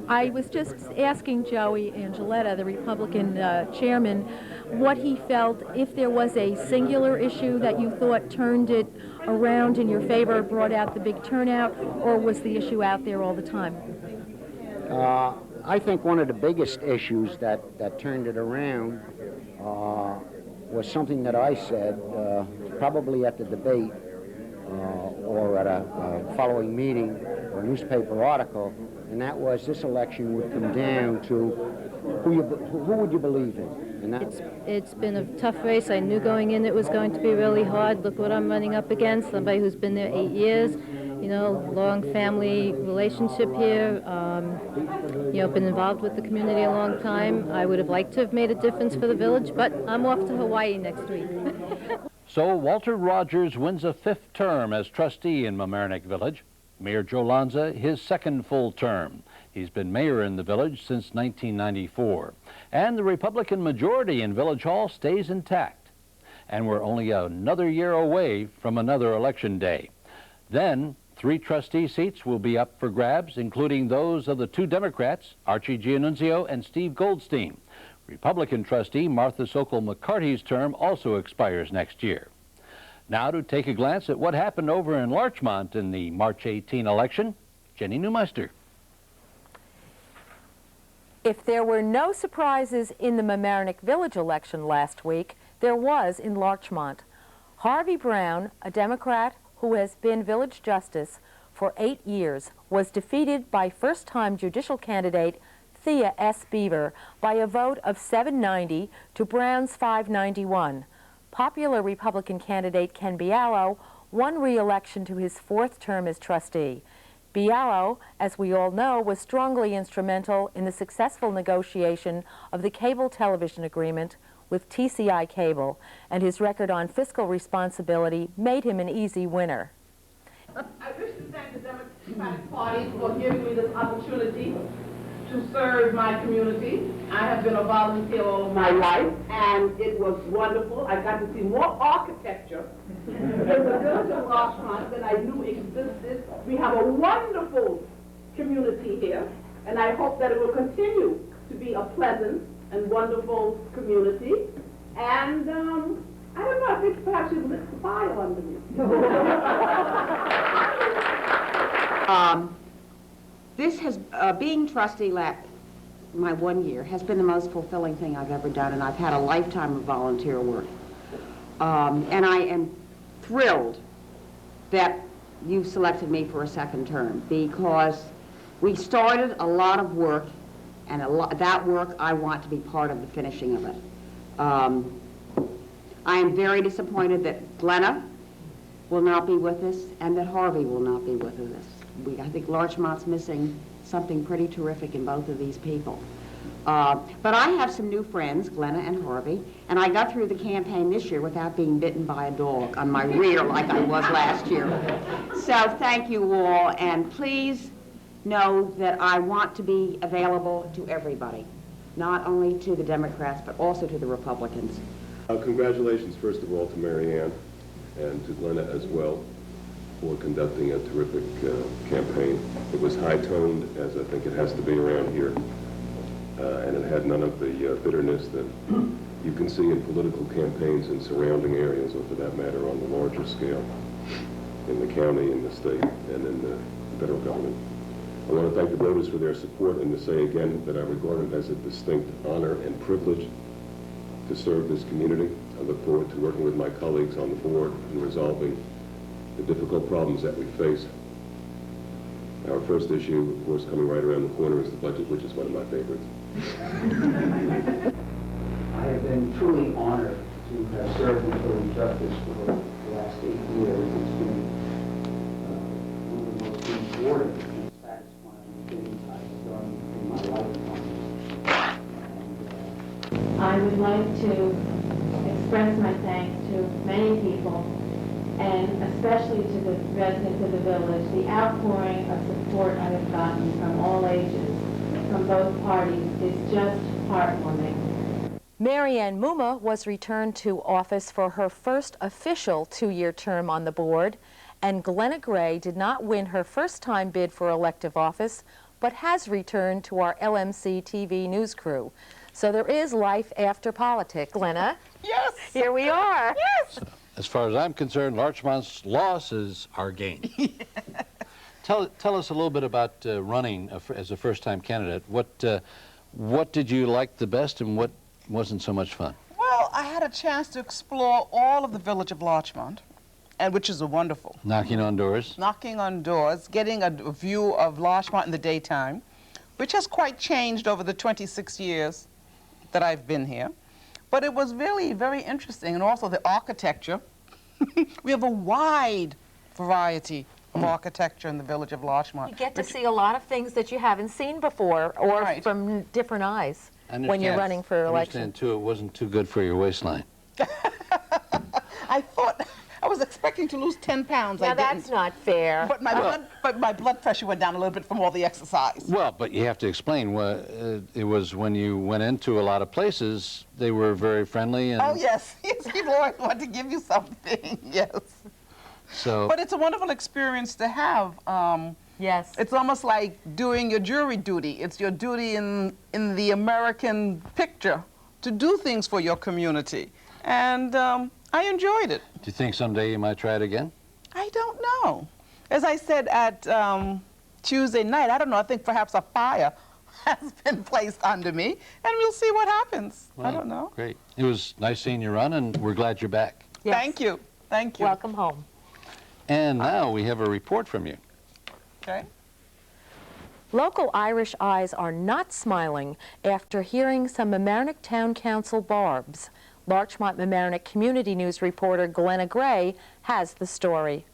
I was just asking Joey Angeletta, the Republican chairman, what he felt, if there was a singular issue that you thought turned it around in your favor, brought out the big turnout, or was the issue out there all the time? I think one of the biggest issues that turned it around was something that I said probably at the debate or at a following meeting or a newspaper article, and that was this election would come down to who would you believe in? And it's been a tough race. I knew going in it was going to be really hard. Look what I'm running up against, somebody who's been there 8 years, you know, long family relationship here, you know, been involved with the community a long time. I would have liked to have made a difference for the village, but I'm off to Hawaii next week. So Walter Rogers wins a 5th term as trustee in Mamaroneck Village. Mayor Joe Lanza, his 2nd full term. He's been mayor in the village since 1994. And the Republican majority in Village Hall stays intact. And we're only another year away from another election day. Then 3 trustee seats will be up for grabs, including those of the 2 Democrats, Archie Gianunzio and Steve Goldstein. Republican trustee Martha Sokol-McCarty's term also expires next year. Now to take a glance at what happened over in Larchmont in the March 18 election, Jenny Neumeister. If there were no surprises in the Mamaroneck Village election last week, there was in Larchmont. Harvey Brown, a Democrat who has been village justice for 8 years, was defeated by first-time judicial candidate Thea S. Beaver by a vote of 790 to Brown's 591. Popular Republican candidate Ken Bialo won re-election to his 4th term as trustee. Bialo, as we all know, was strongly instrumental in the successful negotiation of the cable television agreement with TCI Cable, and his record on fiscal responsibility made him an easy winner. I wish to thank the Democratic Party for giving me this opportunity to serve my community. I have been a volunteer all my life, and it was wonderful. I got to see more architecture in the village of Larchmont than I knew existed. We have a wonderful community here, and I hope that it will continue to be a pleasant and wonderful community. And I don't know, I think perhaps you lit the fire under me. This has, being trustee my 1 year, has been the most fulfilling thing I've ever done, and I've had a lifetime of volunteer work. And I am thrilled that you've selected me for a 2nd term, because we started a lot of work, and that work I want to be part of the finishing of it. I am very disappointed that Glenna will not be with us, and that Harvey will not be with us. I think Larchmont's missing something pretty terrific in both of these people. But I have some new friends, Glenna and Harvey, and I got through the campaign this year without being bitten by a dog on my rear like I was last year. So thank you all, and please know that I want to be available to everybody, not only to the Democrats, but also to the Republicans. Congratulations, first of all, to Mary Ann and to Glenna as well for conducting a terrific campaign. It was high-toned, as I think it has to be around here, and it had none of the bitterness that you can see in political campaigns in surrounding areas, or for that matter on the larger scale, in the county, in the state, and in the federal government. I want to thank the voters for their support, and to say again that I regard it as a distinct honor and privilege to serve this community. I look forward to working with my colleagues on the board in resolving the difficult problems that we face. Our first issue, of course, coming right around the corner is the budget, which is one of my favorites. I have been truly honored to have served in village justice for the last 8 years. It's been one of the most rewarding and satisfying things I've done in my lifetime. I would like to express my thanks to many people, and especially to the residents of the village. The outpouring of support I have gotten from all ages, from both parties, is just heartwarming. Marianne Muma was returned to office for her first official 2-year term on the board, and Glenna Gray did not win her first-time bid for elective office, but has returned to our LMC-TV news crew. So there is life after politics. Glenna? Yes! Here we are. Yes! As far as I'm concerned, Larchmont's loss is our gain. Tell us a little bit about running as a first-time candidate. What did you like the best and what wasn't so much fun? Well, I had a chance to explore all of the village of Larchmont, and which is wonderful. Knocking on doors? Knocking on doors, getting a view of Larchmont in the daytime, which has quite changed over the 26 years that I've been here. But it was really very interesting, and also the architecture. We have a wide variety of architecture in the village of Larchmont. You get to see a lot of things that you haven't seen before, or from different eyes when you're running for election. I understand, too, it wasn't too good for your waistline. I thought, I was expecting to lose 10 pounds. Now I didn't. that's not fair. But my blood pressure went down a little bit from all the exercise. Well, but you have to explain. It was when you went into a lot of places, they were very friendly. And oh, yes. Yes, people always want to give you something. Yes. So. But it's a wonderful experience to have. Yes. It's almost like doing your jury duty. It's your duty in the American picture to do things for your community. And I enjoyed it. Do you think someday you might try it again? I don't know. As I said at Tuesday night, I don't know, I think perhaps a fire has been placed under me, and we'll see what happens. Well, I don't know. Great. It was nice seeing you run, and we're glad you're back. Yes. Thank you. Thank you. Welcome home. And now we have a report from you. Okay. Local Irish eyes are not smiling after hearing some Mamaroneck Town Council barbs. Larchmont Mamaroneck Community News reporter Glenna Gray has the story.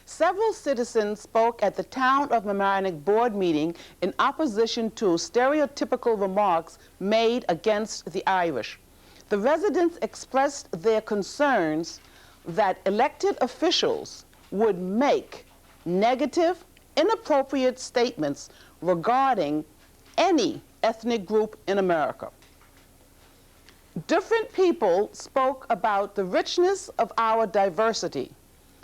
Several citizens spoke at the Town of Mamaroneck board meeting in opposition to stereotypical remarks made against the Irish. The residents expressed their concerns that elected officials would make negative, inappropriate statements regarding any ethnic group in America. Different people spoke about the richness of our diversity,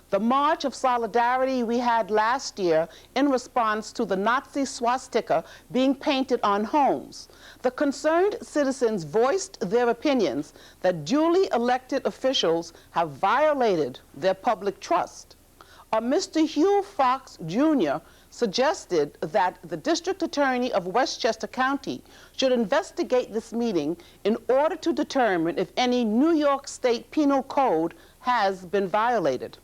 the March of Solidarity we had last year in response to the Nazi swastika being painted on homes. The concerned citizens voiced their opinions that duly elected officials have violated their public trust. Mr. Hugh Fox, Jr. suggested that the District Attorney of Westchester County should investigate this meeting in order to determine if any New York State Penal Code has been violated.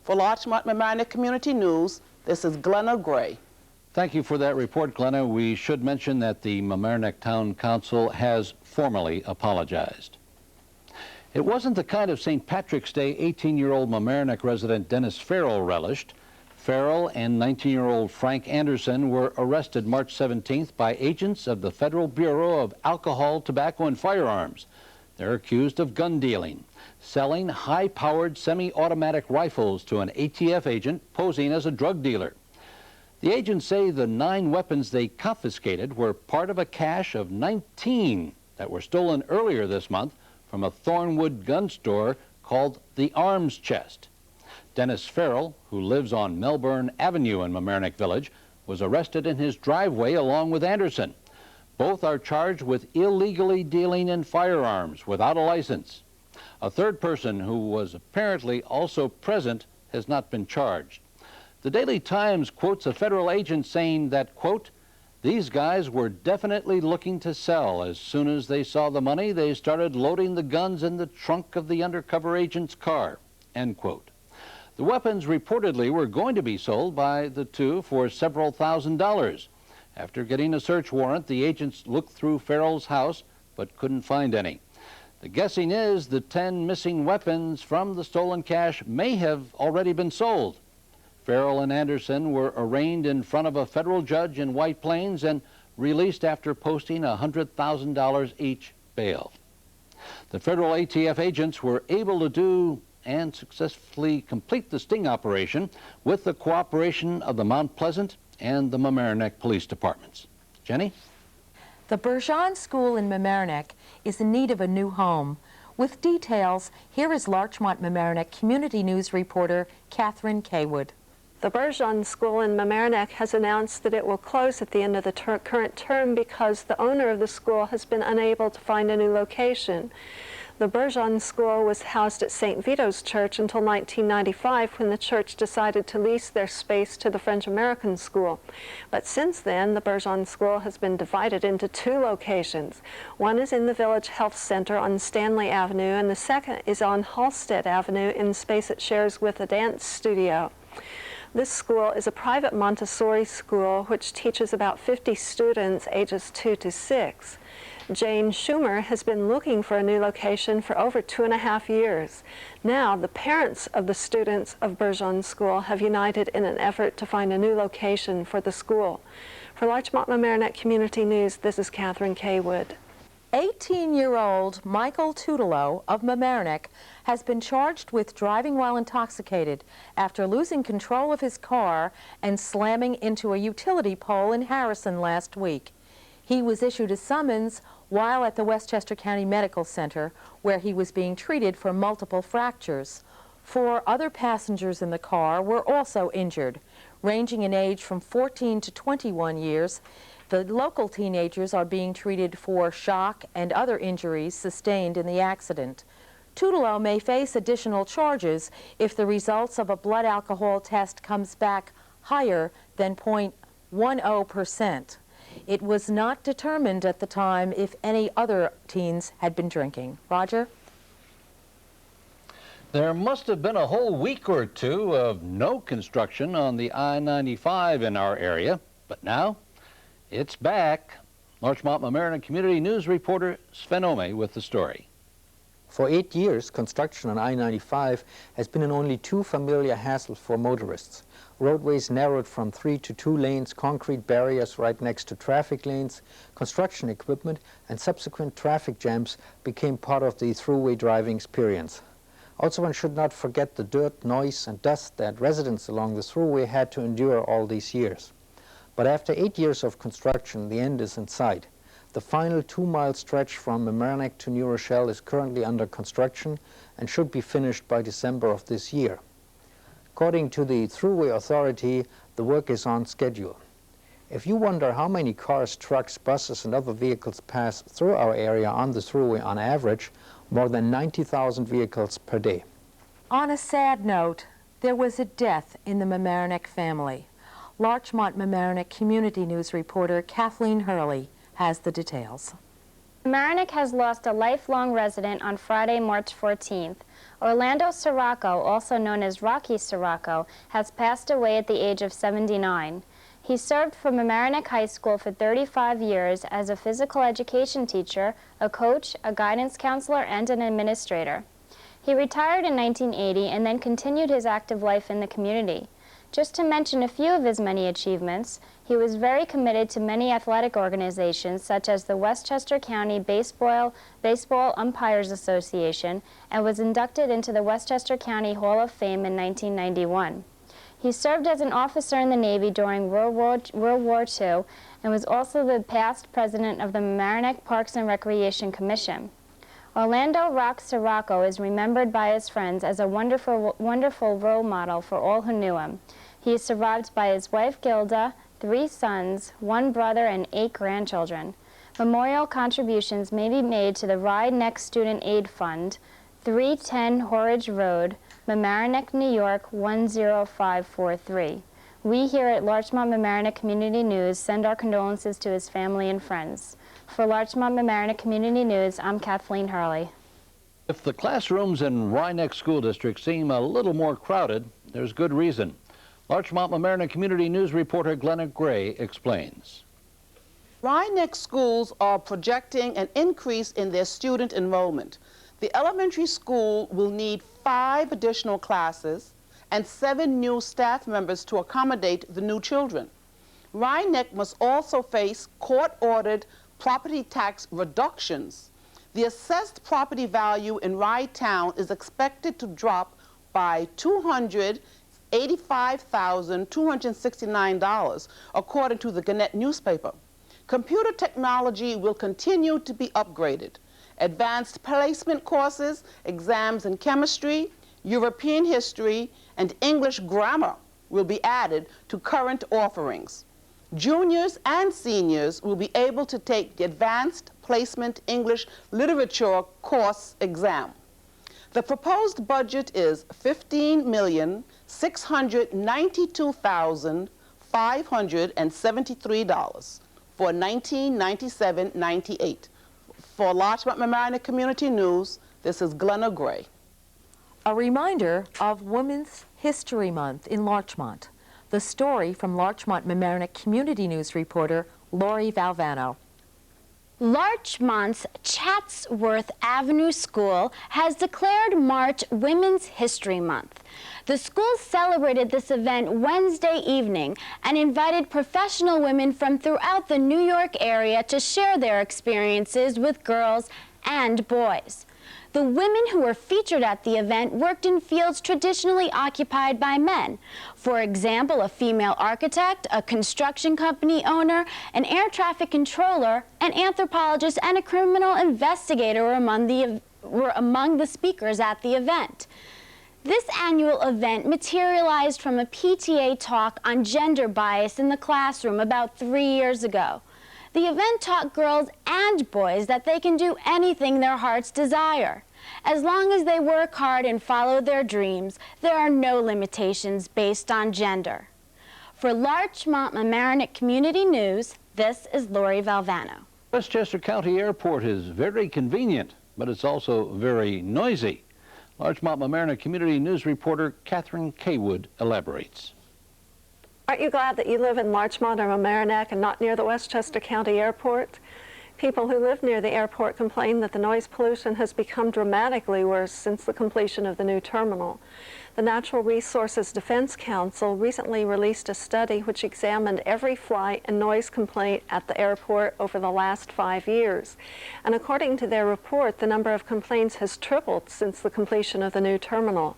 For Larchmont Mamaroneck Community News, this is Glenna Gray. Thank you for that report, Glenna. We should mention that the Mamaroneck Town Council has formally apologized. It wasn't the kind of St. Patrick's Day 18-year-old Mamaroneck resident Dennis Farrell relished. Farrell and 19-year-old Frank Anderson were arrested March 17th by agents of the Federal Bureau of Alcohol, Tobacco, and Firearms. They're accused of gun dealing, selling high-powered semi-automatic rifles to an ATF agent posing as a drug dealer. The agents say the 9 weapons they confiscated were part of a cache of 19 that were stolen earlier this month from a Thornwood gun store called the Arms Chest. Dennis Farrell, who lives on Melbourne Avenue in Mamaroneck Village, was arrested in his driveway along with Anderson. Both are charged with illegally dealing in firearms without a license. A third person who was apparently also present has not been charged. The Daily Times quotes a federal agent saying that, quote, "These guys were definitely looking to sell. As soon as they saw the money, they started loading the guns in the trunk of the undercover agent's car," end quote. The weapons reportedly were going to be sold by the two for several $1,000s. After getting a search warrant, the agents looked through Farrell's house but couldn't find any. The guessing is the 10 missing weapons from the stolen cash may have already been sold. Farrell and Anderson were arraigned in front of a federal judge in White Plains and released after posting $100,000 each bail. The federal ATF agents were able to do and successfully complete the sting operation with the cooperation of the Mount Pleasant and the Mamaroneck Police Departments. Jenny? The Bergeon School in Mamaroneck is in need of a new home. With details, here is Larchmont Mamaroneck Community News reporter Catherine Kaywood. The Bergeon School in Mamaroneck has announced that it will close at the end of the current term because the owner of the school has been unable to find a new location. The Bergeon School was housed at St. Vito's Church until 1995 when the church decided to lease their space to the French American School. But since then, the Bergeon School has been divided into 2 locations. One is in the Village Health Center on Stanley Avenue, and the second is on Halstead Avenue in space it shares with a dance studio. This school is a private Montessori school which teaches about 50 students ages 2 to 6. Jane Schumer has been looking for a new location for over 2.5 years. Now, the parents of the students of Bergeon School have united in an effort to find a new location for the school. For Larchmont Mamaroneck Community News, this is Catherine Kaywood. 18-year-old Michael Tutelo of Mamaroneck has been charged with driving while intoxicated after losing control of his car and slamming into a utility pole in Harrison last week. He was issued a summons while at the Westchester County Medical Center, where he was being treated for multiple fractures. 4 other passengers in the car were also injured, ranging in age from 14 to 21 years. The local teenagers are being treated for shock and other injuries sustained in the accident. Tutelo may face additional charges if the results of a blood alcohol test comes back higher than 0.10%. It was not determined at the time if any other teens had been drinking. Roger? There must have been a whole week or 2 of no construction on the I-95 in our area, but now it's back. Larchmont Mamaroneck Community News reporter Sven Ome with the story. For 8 years, construction on I-95 has been an only too familiar hassle for motorists. Roadways narrowed from 3 to 2 lanes, concrete barriers right next to traffic lanes, construction equipment, and subsequent traffic jams became part of the throughway driving experience. Also, one should not forget the dirt, noise, and dust that residents along the throughway had to endure all these years. But after 8 years of construction, the end is in sight. The final 2-mile stretch from Mamaroneck to New Rochelle is currently under construction and should be finished by December of this year. According to the Thruway Authority, the work is on schedule. If you wonder how many cars, trucks, buses, and other vehicles pass through our area on the Thruway on average, more than 90,000 vehicles per day. On a sad note, there was a death in the Mamaroneck family. Larchmont Mamaroneck Community News reporter Kathleen Hurley has the details. Mamaroneck has lost a lifelong resident on Friday, March 14th. Orlando Sirocco, also known as Rocky Sirocco, has passed away at the age of 79. He served for Mamaroneck High School for 35 years as a physical education teacher, a coach, a guidance counselor, and an administrator. He retired in 1980 and then continued his active life in the community. Just to mention a few of his many achievements, he was very committed to many athletic organizations such as the Westchester County Baseball Umpires Association and was inducted into the Westchester County Hall of Fame in 1991. He served as an officer in the Navy during World War II and was also the past president of the Mamaroneck Parks and Recreation Commission. Orlando Rock Sirocco is remembered by his friends as a wonderful role model for all who knew him. He is survived by his wife Gilda, 3 sons, 1 brother, and 8 grandchildren. Memorial contributions may be made to the Ride Next Student Aid Fund, 310 Horridge Road, Mamaroneck, New York 10543. We here at Larchmont Mamaroneck Community News send our condolences to his family and friends. For Larchmont Mamaroneck Community News, I'm Kathleen Hurley. If the classrooms in Rhinebeck School District seem a little more crowded, there's good reason. Larchmont Mamaroneck Community News reporter Glenna Gray explains. Rhinebeck schools are projecting an increase in their student enrollment. The elementary school will need 5 additional classes and 7 new staff members to accommodate the new children. Rhinebeck must also face court-ordered property tax reductions. The assessed property value in Rye Town is expected to drop by $285,269, according to the Gannett newspaper. Computer technology will continue to be upgraded. Advanced placement courses, exams in chemistry, European history, and English grammar will be added to current offerings. Juniors and seniors will be able to take the Advanced Placement English Literature course exam. The proposed budget is $15,692,573 for 1997-98. For Larchmont Mamaroneck Community News, this is Glenna Gray. A reminder of Women's History Month in Larchmont. The story from Larchmont Mamaroneck Community News reporter Lori Valvano. Larchmont's Chatsworth Avenue School has declared March Women's History Month. The school celebrated this event Wednesday evening and invited professional women from throughout the New York area to share their experiences with girls and boys. The women who were featured at the event worked in fields traditionally occupied by men. For example, a female architect, a construction company owner, an air traffic controller, an anthropologist, and a criminal investigator were among the speakers at the event. This annual event materialized from a PTA talk on gender bias in the classroom about 3 years ago. The event taught girls and boys that they can do anything their hearts desire. As long as they work hard and follow their dreams, there are no limitations based on gender. For Larchmont Mamaroneck Community News, this is Lori Valvano. Westchester County Airport is very convenient, but it's also very noisy. Larchmont Mamaroneck Community News reporter Catherine Kaywood elaborates. Aren't you glad that you live in Larchmont or Mamaroneck and not near the Westchester County Airport? People who live near the airport complain that the noise pollution has become dramatically worse since the completion of the new terminal. The Natural Resources Defense Council recently released a study which examined every flight and noise complaint at the airport over the last 5 years. And according to their report, the number of complaints has tripled since the completion of the new terminal.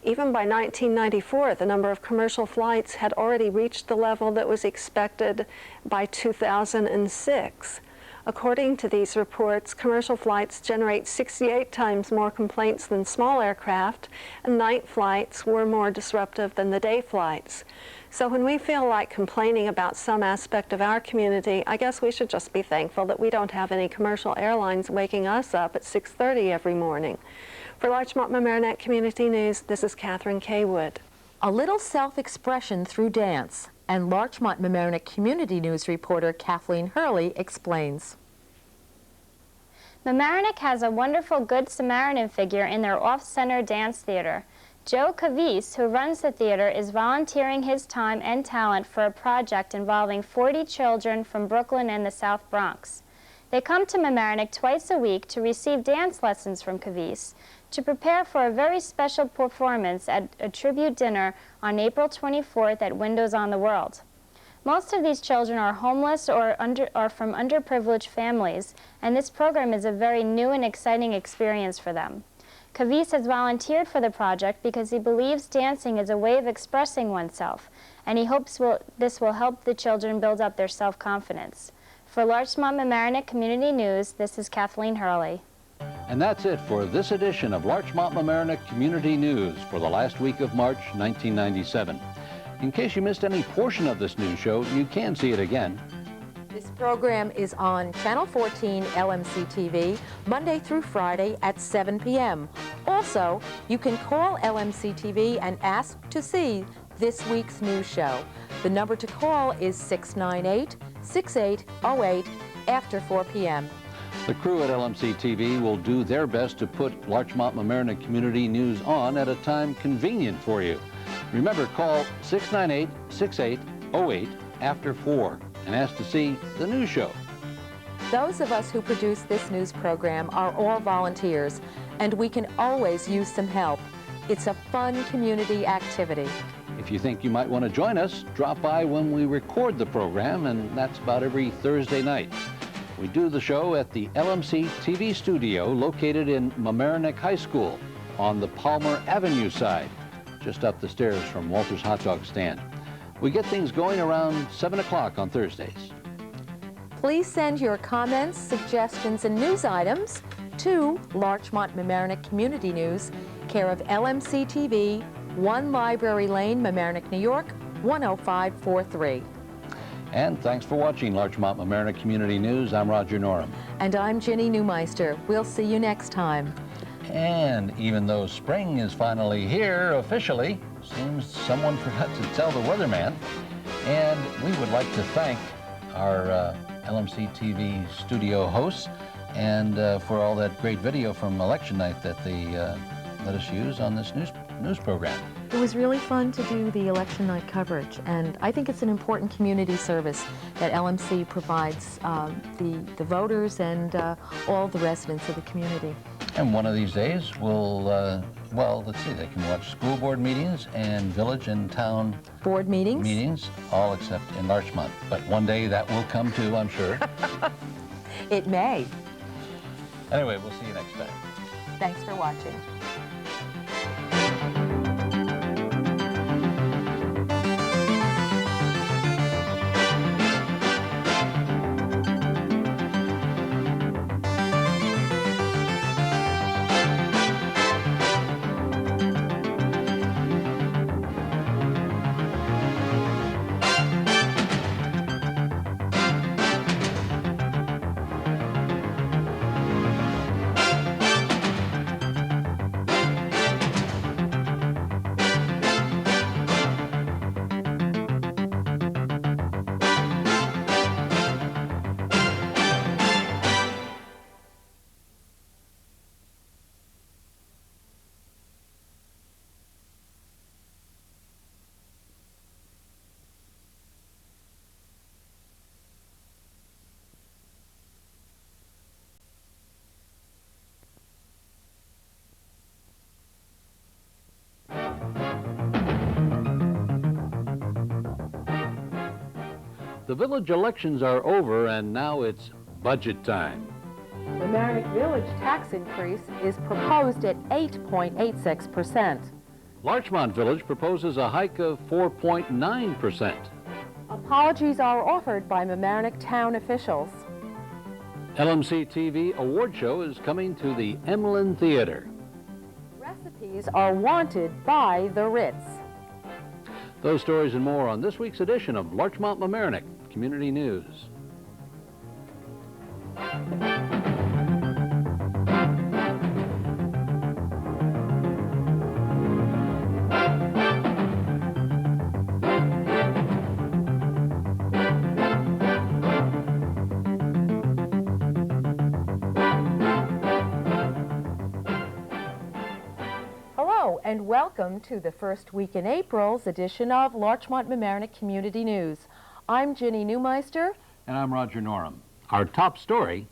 Even by 1994, the number of commercial flights had already reached the level that was expected by 2006. According to these reports, commercial flights generate 68 times more complaints than small aircraft, and night flights were more disruptive than the day flights. So when we feel like complaining about some aspect of our community, I guess we should just be thankful that we don't have any commercial airlines waking us up at 6:30 every morning. For Larchmont Mamaroneck Community News, this is Catherine Kaywood. A little self-expression through dance, and Larchmont Mamaroneck Community News reporter Kathleen Hurley explains. Mamaroneck has a wonderful Good Samaritan figure in their off-center dance theater. Joe Cavese, who runs the theater, is volunteering his time and talent for a project involving 40 children from Brooklyn and the South Bronx. They come to Mamaroneck twice a week to receive dance lessons from Cavese, to prepare for a very special performance at a tribute dinner on April 24th at Windows on the World. Most of these children are homeless or from underprivileged families, and this program is a very new and exciting experience for them. Cavese has volunteered for the project because he believes dancing is a way of expressing oneself, and he hopes this will help the children build up their self-confidence. For Larchmont Mamaroneck Community News, this is Kathleen Hurley. And that's it for this edition of Larchmont Mamaroneck Community News for the last week of March 1997. In case you missed any portion of this news show, you can see it again. This program is on Channel 14 LMC-TV, Monday through Friday at 7 p.m. Also, you can call LMC-TV and ask to see this week's news show. The number to call is 698-6808 after 4 p.m. The crew at LMC-TV will do their best to put Larchmont Mamaroneck Community News on at a time convenient for you. Remember, call 698-6808 after 4. and ask to see the news show. Those of us who produce this news program are all volunteers, and we can always use some help. It's a fun community activity. If you think you might want to join us, drop by when we record the program, and that's about every Thursday night. We do the show at the LMC-TV studio located in Mamaroneck High School on the Palmer Avenue side, just up the stairs from Walter's Hot Dog Stand. We get things going around 7 o'clock on Thursdays. Please send your comments, suggestions, and news items to Larchmont Mamaroneck Community News, care of LMC-TV, 1 Library Lane, Mamaroneck, New York, 10543. And thanks for watching Larchmont Mamaroneck Community News. I'm Roger Norum. And I'm Ginny Newmeister. We'll see you next time. And even though spring is finally here officially, seems someone forgot to tell the weatherman. And we would like to thank our LMC-TV studio hosts and for all that great video from election night that they let us use on this news program. It was really fun to do the election night coverage, and I think it's an important community service that LMC provides the voters and all the residents of the community. And one of these days we'll, well, let's see, they can watch school board meetings and village and town board meetings, all except in Larchmont. But one day that will come too, I'm sure. It may. Anyway, we'll see you next time. Thanks for watching. The village elections are over, and now it's budget time. The Mamaroneck Village tax increase is proposed at 8.86%. Larchmont Village proposes a hike of 4.9%. Apologies are offered by Mamaroneck town officials. LMC-TV award show is coming to the Emlyn Theater. Recipes are wanted by the Ritz. Those stories and more on this week's edition of Larchmont Mamaroneck Community News. Hello and welcome to the first week in April's edition of Larchmont Mamaroneck Community News. I'm Ginny Newmeister. And I'm Roger Norum. Our top story: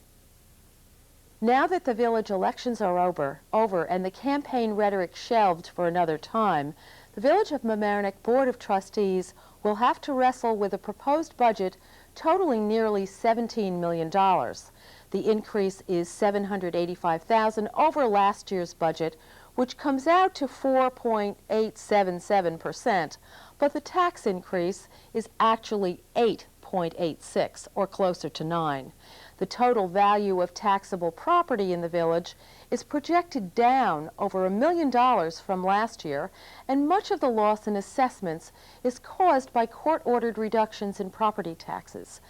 now that the village elections are over and the campaign rhetoric shelved for another time, the Village of Mamaroneck Board of Trustees will have to wrestle with a proposed budget totaling nearly $17 million. The increase is $785,000 over last year's budget, which comes out to 4.877%, but the tax increase is actually 8.86, or closer to 9. The total value of taxable property in the village is projected down over $1 million from last year, and much of the loss in assessments is caused by court-ordered reductions in property taxes.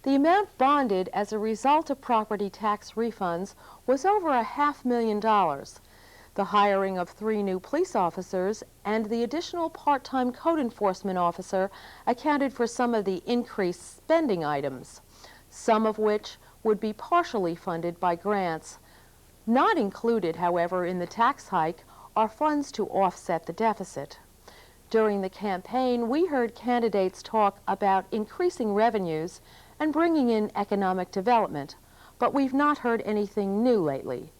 The amount bonded as a result of property tax refunds was over $500,000. The hiring of 3 new police officers and the additional part-time code enforcement officer accounted for some of the increased spending items, some of which would be partially funded by grants. Not included, however, in the tax hike are funds to offset the deficit. During the campaign, we heard candidates talk about increasing revenues and bringing in economic development, but we've not heard anything new lately.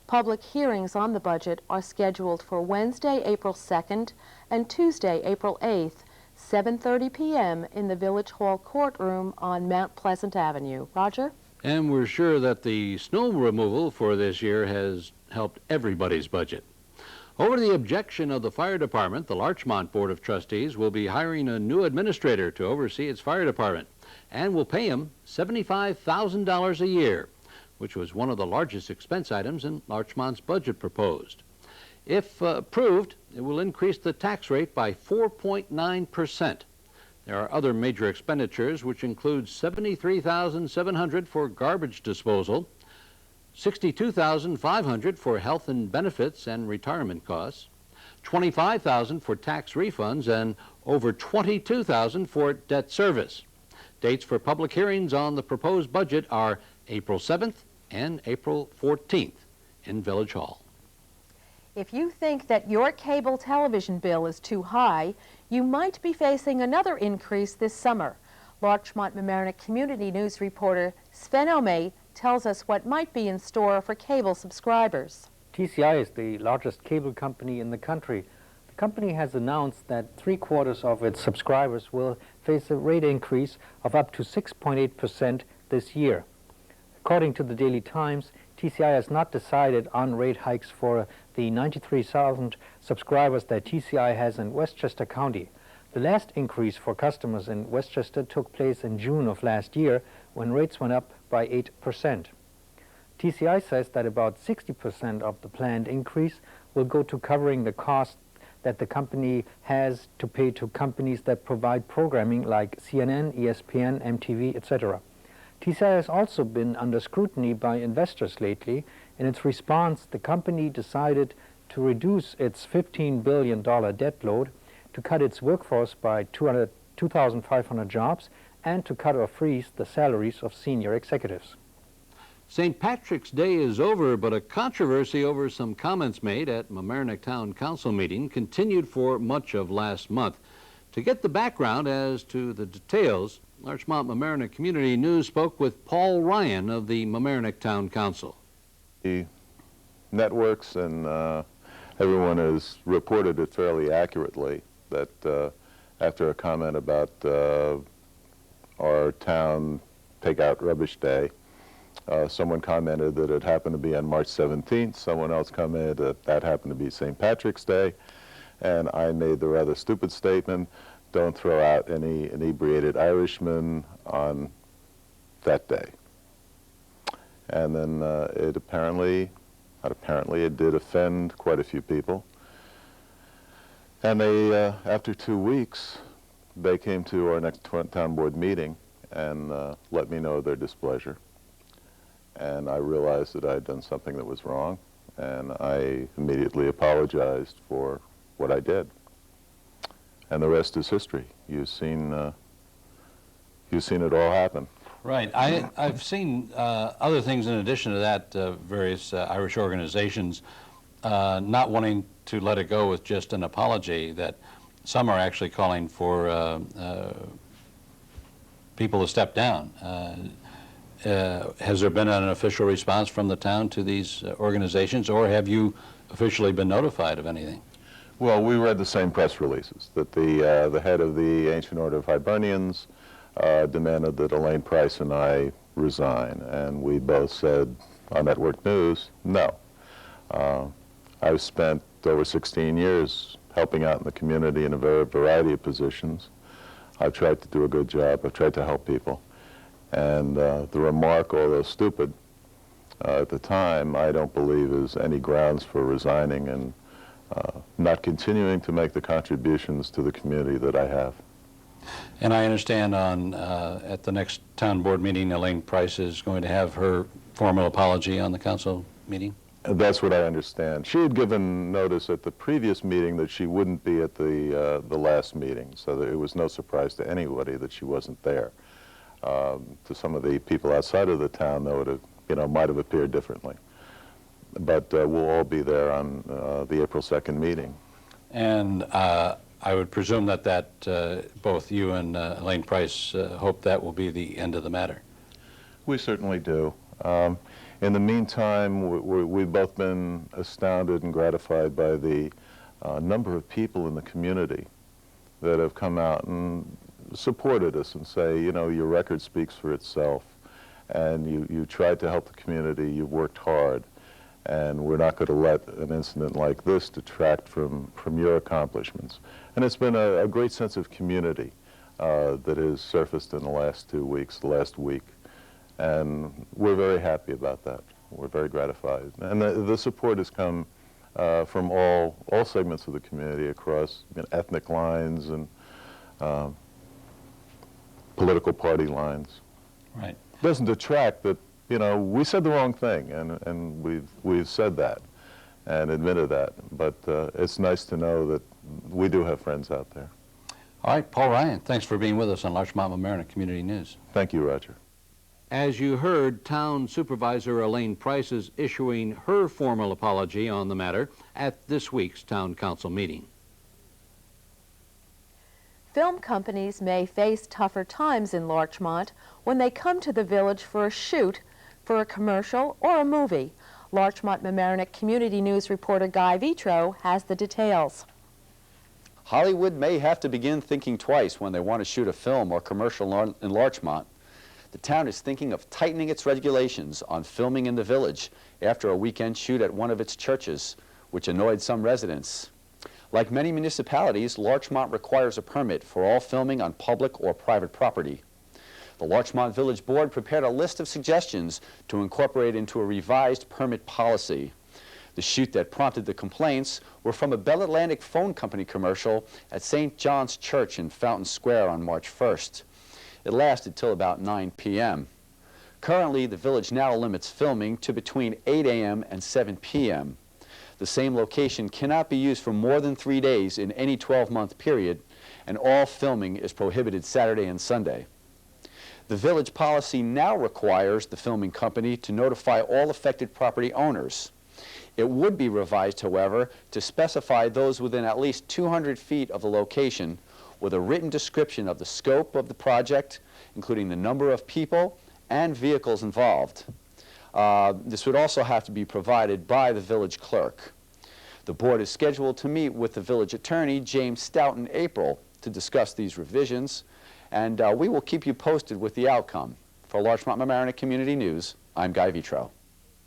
Public hearings on the budget are scheduled for Wednesday, April 2nd and Tuesday, April 8th, 7:30 p.m. in the Village Hall courtroom on Mount Pleasant Avenue. Roger? And we're sure that the snow removal for this year has helped everybody's budget. Over the objection of the fire department, the Larchmont Board of Trustees will be hiring a new administrator to oversee its fire department and will pay him $75,000 a year, which was one of the largest expense items in Larchmont's budget proposed. If approved, it will increase the tax rate by 4.9%. There are other major expenditures, which include $73,700 for garbage disposal, $62,500 for health and benefits and retirement costs, $25,000 for tax refunds, and over $22,000 for debt service. Dates for public hearings on the proposed budget are April 7th and April 14th in Village Hall. If you think that your cable television bill is too high, you might be facing another increase this summer. Larchmont Mamaroneck Community News reporter Sven Ome tells us what might be in store for cable subscribers. TCI is the largest cable company in the country. The company has announced that 3/4 of its subscribers will face a rate increase of up to 6.8% this year. According to the Daily Times, TCI has not decided on rate hikes for the 93,000 subscribers that TCI has in Westchester County. The last increase for customers in Westchester took place in June of last year, when rates went up by 8%. TCI says that about 60% of the planned increase will go to covering the cost that the company has to pay to companies that provide programming like CNN, ESPN, MTV, etc. TCI has also been under scrutiny by investors lately. In its response, the company decided to reduce its $15 billion debt load, to cut its workforce by 2,500 jobs, and to cut or freeze the salaries of senior executives. St. Patrick's Day is over, but a controversy over some comments made at Mamaroneck Town Council meeting continued for much of last month. To get the background as to the details, Larchmont Mamaroneck Community News spoke with Paul Ryan of the Mamaroneck Town Council. The networks and everyone has reported it fairly accurately that after a comment about our town take-out rubbish day, someone commented that it happened to be on March 17th, someone else commented that that happened to be St. Patrick's Day, and I made the rather stupid statement, don't throw out any inebriated Irishmen on that day. And then it it did offend quite a few people. And they, after 2 weeks, they came to our next town board meeting and let me know their displeasure. And I realized that I had done something that was wrong, and I immediately apologized for what I did. And the rest is history. You've seen it all happen. Right. I've seen other things in addition to that, various Irish organizations not wanting to let it go with just an apology, that some are actually calling for people to step down. Has there been an official response from the town to these organizations, or have you officially been notified of anything? Well, we read the same press releases, that the head of the Ancient Order of Hibernians demanded that Elaine Price and I resign, and we both said on Network News, no. I've spent over 16 years helping out in the community in a variety of positions. I've tried to do a good job. I've tried to help people. And the remark, although stupid at the time, I don't believe is any grounds for resigning and not continuing to make the contributions to the community that I have. And I understand at the next town board meeting, Elaine Price is going to have her formal apology on the council meeting? That's what I understand. She had given notice at the previous meeting that she wouldn't be at the last meeting, so that it was no surprise to anybody that she wasn't there. To some of the people outside of the town, though, it might have appeared differently. But we'll all be there on the April 2nd meeting. And I would presume that both you and Elaine Price hope that will be the end of the matter. We certainly do. In the meantime, we've both been astounded and gratified by the number of people in the community that have come out and supported us and say, you know, your record speaks for itself, and you tried to help the community, you've worked hard, and we're not going to let an incident like this detract from your accomplishments. And it's been a great sense of community that has surfaced in the last 2 weeks, the last week. And we're very happy about that. We're very gratified. And the support has come from all segments of the community across ethnic lines and political party lines. Right. Doesn't detract that, you know, we said the wrong thing, and we've said that and admitted that. But it's nice to know that we do have friends out there. All right, Paul Ryan, thanks for being with us on Larchmont Mamaroneck Community News. Thank you, Roger. As you heard, Town Supervisor Elaine Price is issuing her formal apology on the matter at this week's Town Council meeting. Film companies may face tougher times in Larchmont when they come to the village for a shoot for a commercial or a movie. Larchmont Mamaroneck Community News reporter Guy Vitro has the details. Hollywood may have to begin thinking twice when they want to shoot a film or commercial in Larchmont. The town is thinking of tightening its regulations on filming in the village after a weekend shoot at one of its churches, which annoyed some residents. Like many municipalities, Larchmont requires a permit for all filming on public or private property. The Larchmont Village Board prepared a list of suggestions to incorporate into a revised permit policy. The shoot that prompted the complaints were from a Bell Atlantic phone company commercial at St. John's Church in Fountain Square on March 1st. It lasted till about 9 p.m. Currently, the village now limits filming to between 8 a.m. and 7 p.m. The same location cannot be used for more than 3 days in any 12-month period, and all filming is prohibited Saturday and Sunday. The village policy now requires the filming company to notify all affected property owners. It would be revised, however, to specify those within at least 200 feet of the location with a written description of the scope of the project, including the number of people and vehicles involved. This would also have to be provided by the village clerk. The board is scheduled to meet with the village attorney, James Stout, in April to discuss these revisions, and we will keep you posted with the outcome. For Larchmont Mamaroneck Community News, I'm Guy Vitro.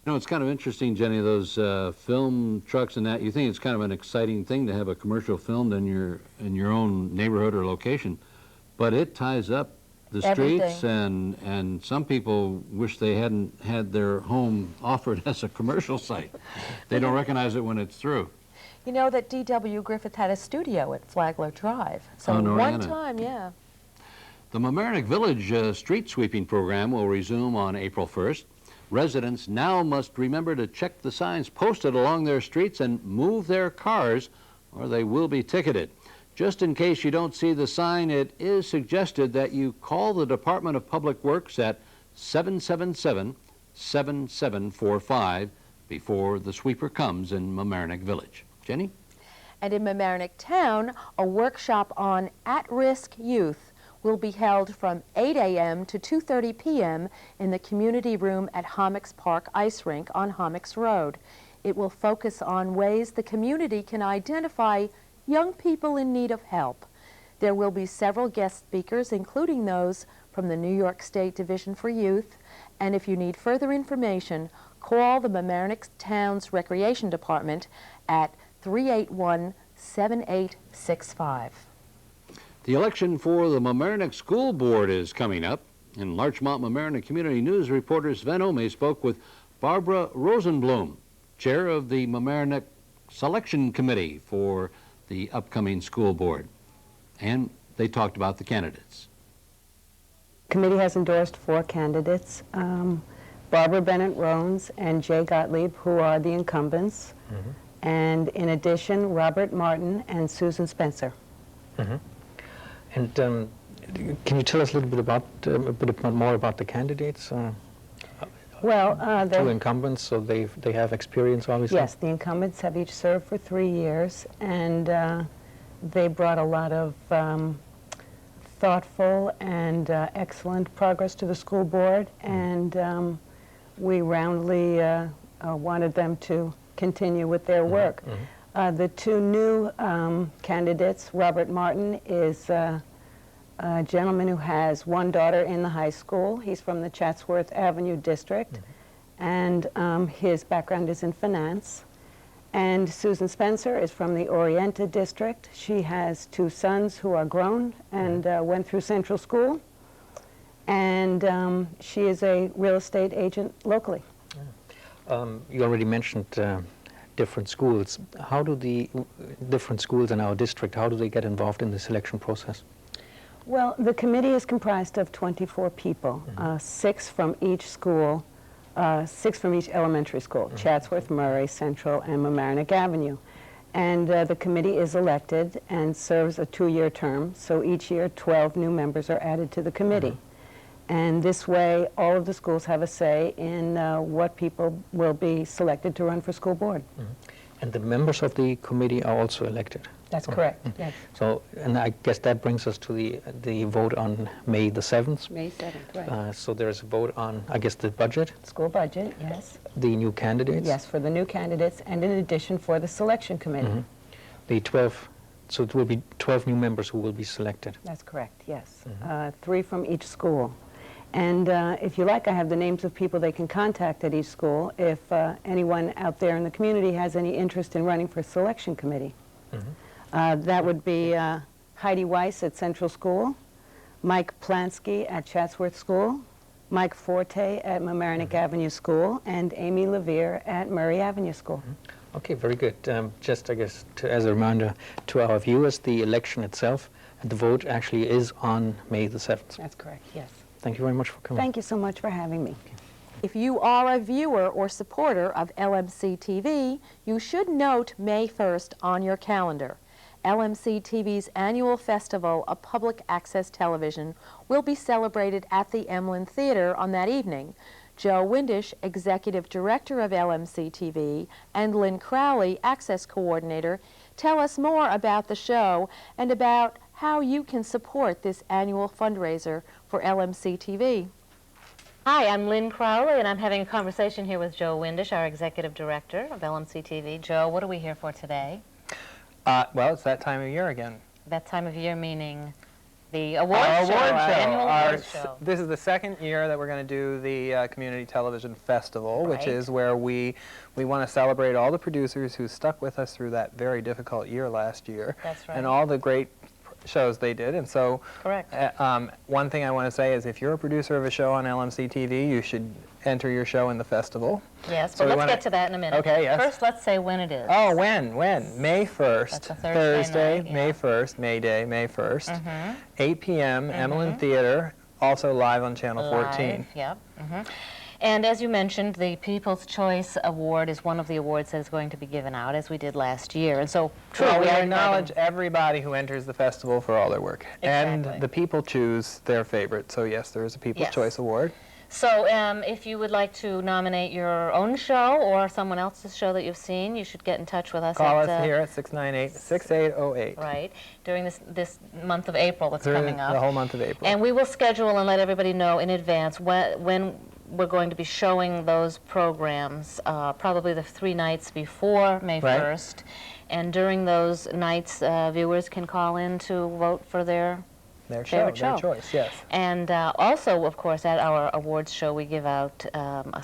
You know, it's kind of interesting, Jenny, those film trucks and that. You think it's kind of an exciting thing to have a commercial filmed in your own neighborhood or location, but it ties up the streets, and some people wish they hadn't had their home offered as a commercial site. They don't recognize it when it's through. You know that D.W. Griffith had a studio at Flagler Drive. So one time, yeah. The Mamaroneck Village street sweeping program will resume on April 1st. Residents now must remember to check the signs posted along their streets and move their cars, or they will be ticketed. Just in case you don't see the sign, it is suggested that you call the Department of Public Works at 777-7745 before the sweeper comes in Mamaroneck Village. Jenny? And in Mamaroneck Town, a workshop on at-risk youth will be held from 8 a.m. to 2:30 p.m. in the community room at Hommocks Park Ice Rink on Hommocks Road. It will focus on ways the community can identify young people in need of help. There will be several guest speakers, including those from the New York State Division for Youth, and if you need further information, call the Mamaroneck Town's Recreation Department at 381-7865. The election for the Mamaroneck School Board is coming up. In Larchmont Mamaroneck Community News, reporter Sven Ome spoke with Barbara Rosenblum, chair of the Mamaroneck Selection Committee for the upcoming school board. And they talked about the candidates. The committee has endorsed 4 candidates, Barbara Bennett-Rones and Jay Gottlieb, who are the incumbents, and in addition, Robert Martin and Susan Spencer. And can you tell us a little bit about more about the candidates? Well, 2 incumbents, so they have experience, obviously. Yes, the incumbents have each served for 3 years, and they brought a lot of thoughtful and excellent progress to the school board, and we roundly wanted them to continue with their work. The two new candidates, Robert Martin is a gentleman who has one daughter in the high school. He's from the Chatsworth Avenue district, and his background is in finance. And Susan Spencer is from the Orienta district. She has two sons who are grown and went through Central School. And she is a real estate agent locally. You already mentioned different schools. How do the different schools in our district, how do they get involved in the selection process? Well, the committee is comprised of 24 people, 6 from each school. 6 from each elementary school, Chatsworth, Murray, Central, and Mamaroneck Avenue. And the committee is elected and serves a 2-year term, so each year 12 new members are added to the committee. And this way, all of the schools have a say in what people will be selected to run for school board. And the members of the committee are also elected? That's correct, yes. So, and I guess that brings us to the vote on May the 7th. May 7th, right. So there's a vote on, I guess, the budget? School budget, yes. The new candidates? Yes, for the new candidates, and in addition for the selection committee. The 12, so it will be 12 new members who will be selected? That's correct, yes. 3 from each school. And if you like, I have the names of people they can contact at each school if anyone out there in the community has any interest in running for selection committee. That would be Heidi Weiss at Central School, Mike Plansky at Chatsworth School, Mike Forte at Mamaroneck Avenue School, and Amy Levere at Murray Avenue School. Okay, very good. Just, I guess, as a reminder to our viewers, the election itself and the vote actually is on May the 7th. That's correct, yes. Thank you very much for coming. Thank you so much for having me. If you are a viewer or supporter of LMC-TV, you should note May 1st on your calendar. LMC-TV's annual festival of public access television will be celebrated at the Emlyn Theater on that evening. Joe Windisch, Executive Director of LMC-TV, and Lynn Crowley, Access Coordinator, tell us more about the show and about how you can support this annual fundraiser for LMC-TV. Hi, I'm Lynn Crowley, and I'm having a conversation here with Joe Windisch, our Executive Director of LMC-TV. Joe, what are we here for today? Well, it's that time of year again. That time of year meaning the award show, our annual award show. This is the second year that we're going to do the Community Television Festival, which is where we want to celebrate all the producers who stuck with us through that very difficult year last year. That's right. And all the great shows they did. And so one thing I want to say is if you're a producer of a show on LMC-TV, you should enter your show in the festival. Yes, but let's get to that in a minute. Okay, yes. First, let's say when it is. Oh, when? May 1st. That's a Thursday night, May 1st, May Day, May 1st. 8 p.m., Emlyn Theater, also live on Channel 14. Yep. And as you mentioned, the People's Choice Award is one of the awards that is going to be given out, as we did last year. And so, well, we acknowledge everybody who enters the festival for all their work. Exactly. And the people choose their favorite. So, yes, there is a People's Choice Award. So if you would like to nominate your own show or someone else's show that you've seen, you should get in touch with us. Call us here at 698-6808. Right, during this month of April that's coming up. The whole month of April. And we will schedule and let everybody know in advance when we're going to be showing those programs, probably the 3 nights before May 1st. And during those nights, viewers can call in to vote for their favorite show. Their choice, yes. And also, of course, at our awards show, we give out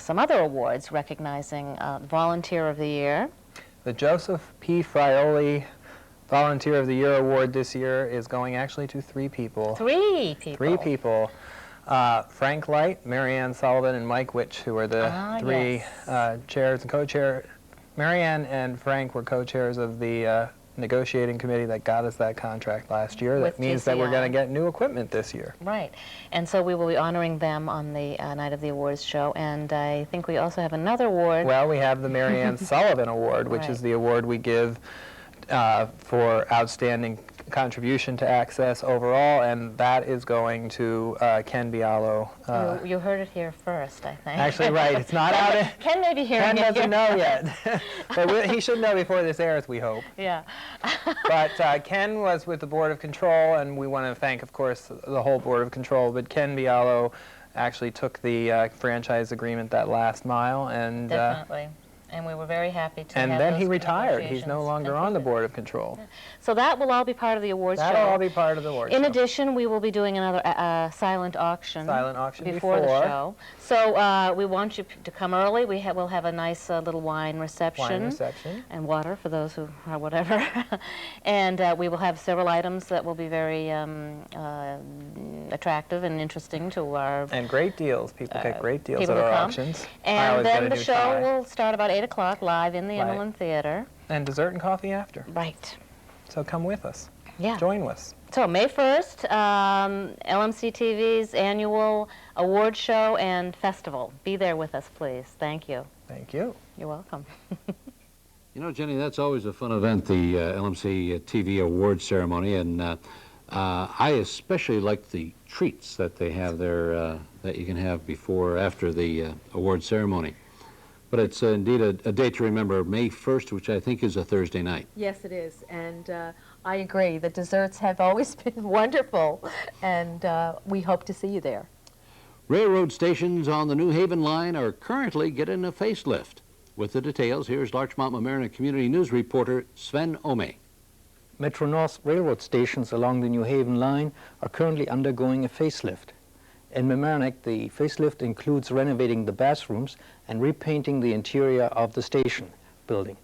some other awards recognizing Volunteer of the Year. The Joseph P. Frioli Volunteer of the Year Award this year is going actually to 3 people. 3 people? 3 people. Frank Light, Marianne Sullivan, and Mike Witch, who are the 3 chairs and co-chair. Marianne and Frank were co-chairs of the negotiating committee that got us that contract last year. That means that we're going to get new equipment this year. Right. And so we will be honoring them on the night of the awards show. And I think we also have another award. Well, we have the Marianne Sullivan Award, which is the award we give for outstanding contribution to access overall, and that is going to Ken Bialo. You heard it here first, I think. Actually, right. It's not out. Ken may be hearing Ken doesn't know yet. But he should know before this airs, we hope. Yeah. But Ken was with the Board of Control, and we want to thank, of course, the whole Board of Control, but Ken Bialo actually took the franchise agreement that last mile. And definitely. And we were very happy to and have then those he retired. He's no negotiations longer on the Board of Control. Yeah. So that will all be part of the awards show. That'll all be part of the awards show. In addition, we will be doing another silent auction. Silent auction before the show. So we want you to come early. We'll have a nice little wine reception. Wine reception. And water for those who are whatever. And we will have several items that will be very attractive and interesting to our... And great deals. People get great deals at our auctions. And then the show will start about 8 o'clock live in the Inland Theater. And dessert and coffee after. Right. So come with us. Yeah. Join us. So May 1st, LMC-TV's annual award show and festival. Be there with us, please. Thank you. Thank you. You're welcome. You know, Jenny, that's always a fun event, the LMC-TV award ceremony, and I especially like the treats that they have there that you can have before or after the award ceremony. But it's indeed a day to remember, May 1st, which I think is a Thursday night. Yes, it is, and I agree. The desserts have always been wonderful, and we hope to see you there. Railroad stations on the New Haven line are currently getting a facelift. With the details, here's Larchmont Mamaroneck Community News reporter Sven Ome. Metro-North railroad stations along the New Haven line are currently undergoing a facelift. In Mamaroneck, the facelift includes renovating the bathrooms and repainting the interior of the station building.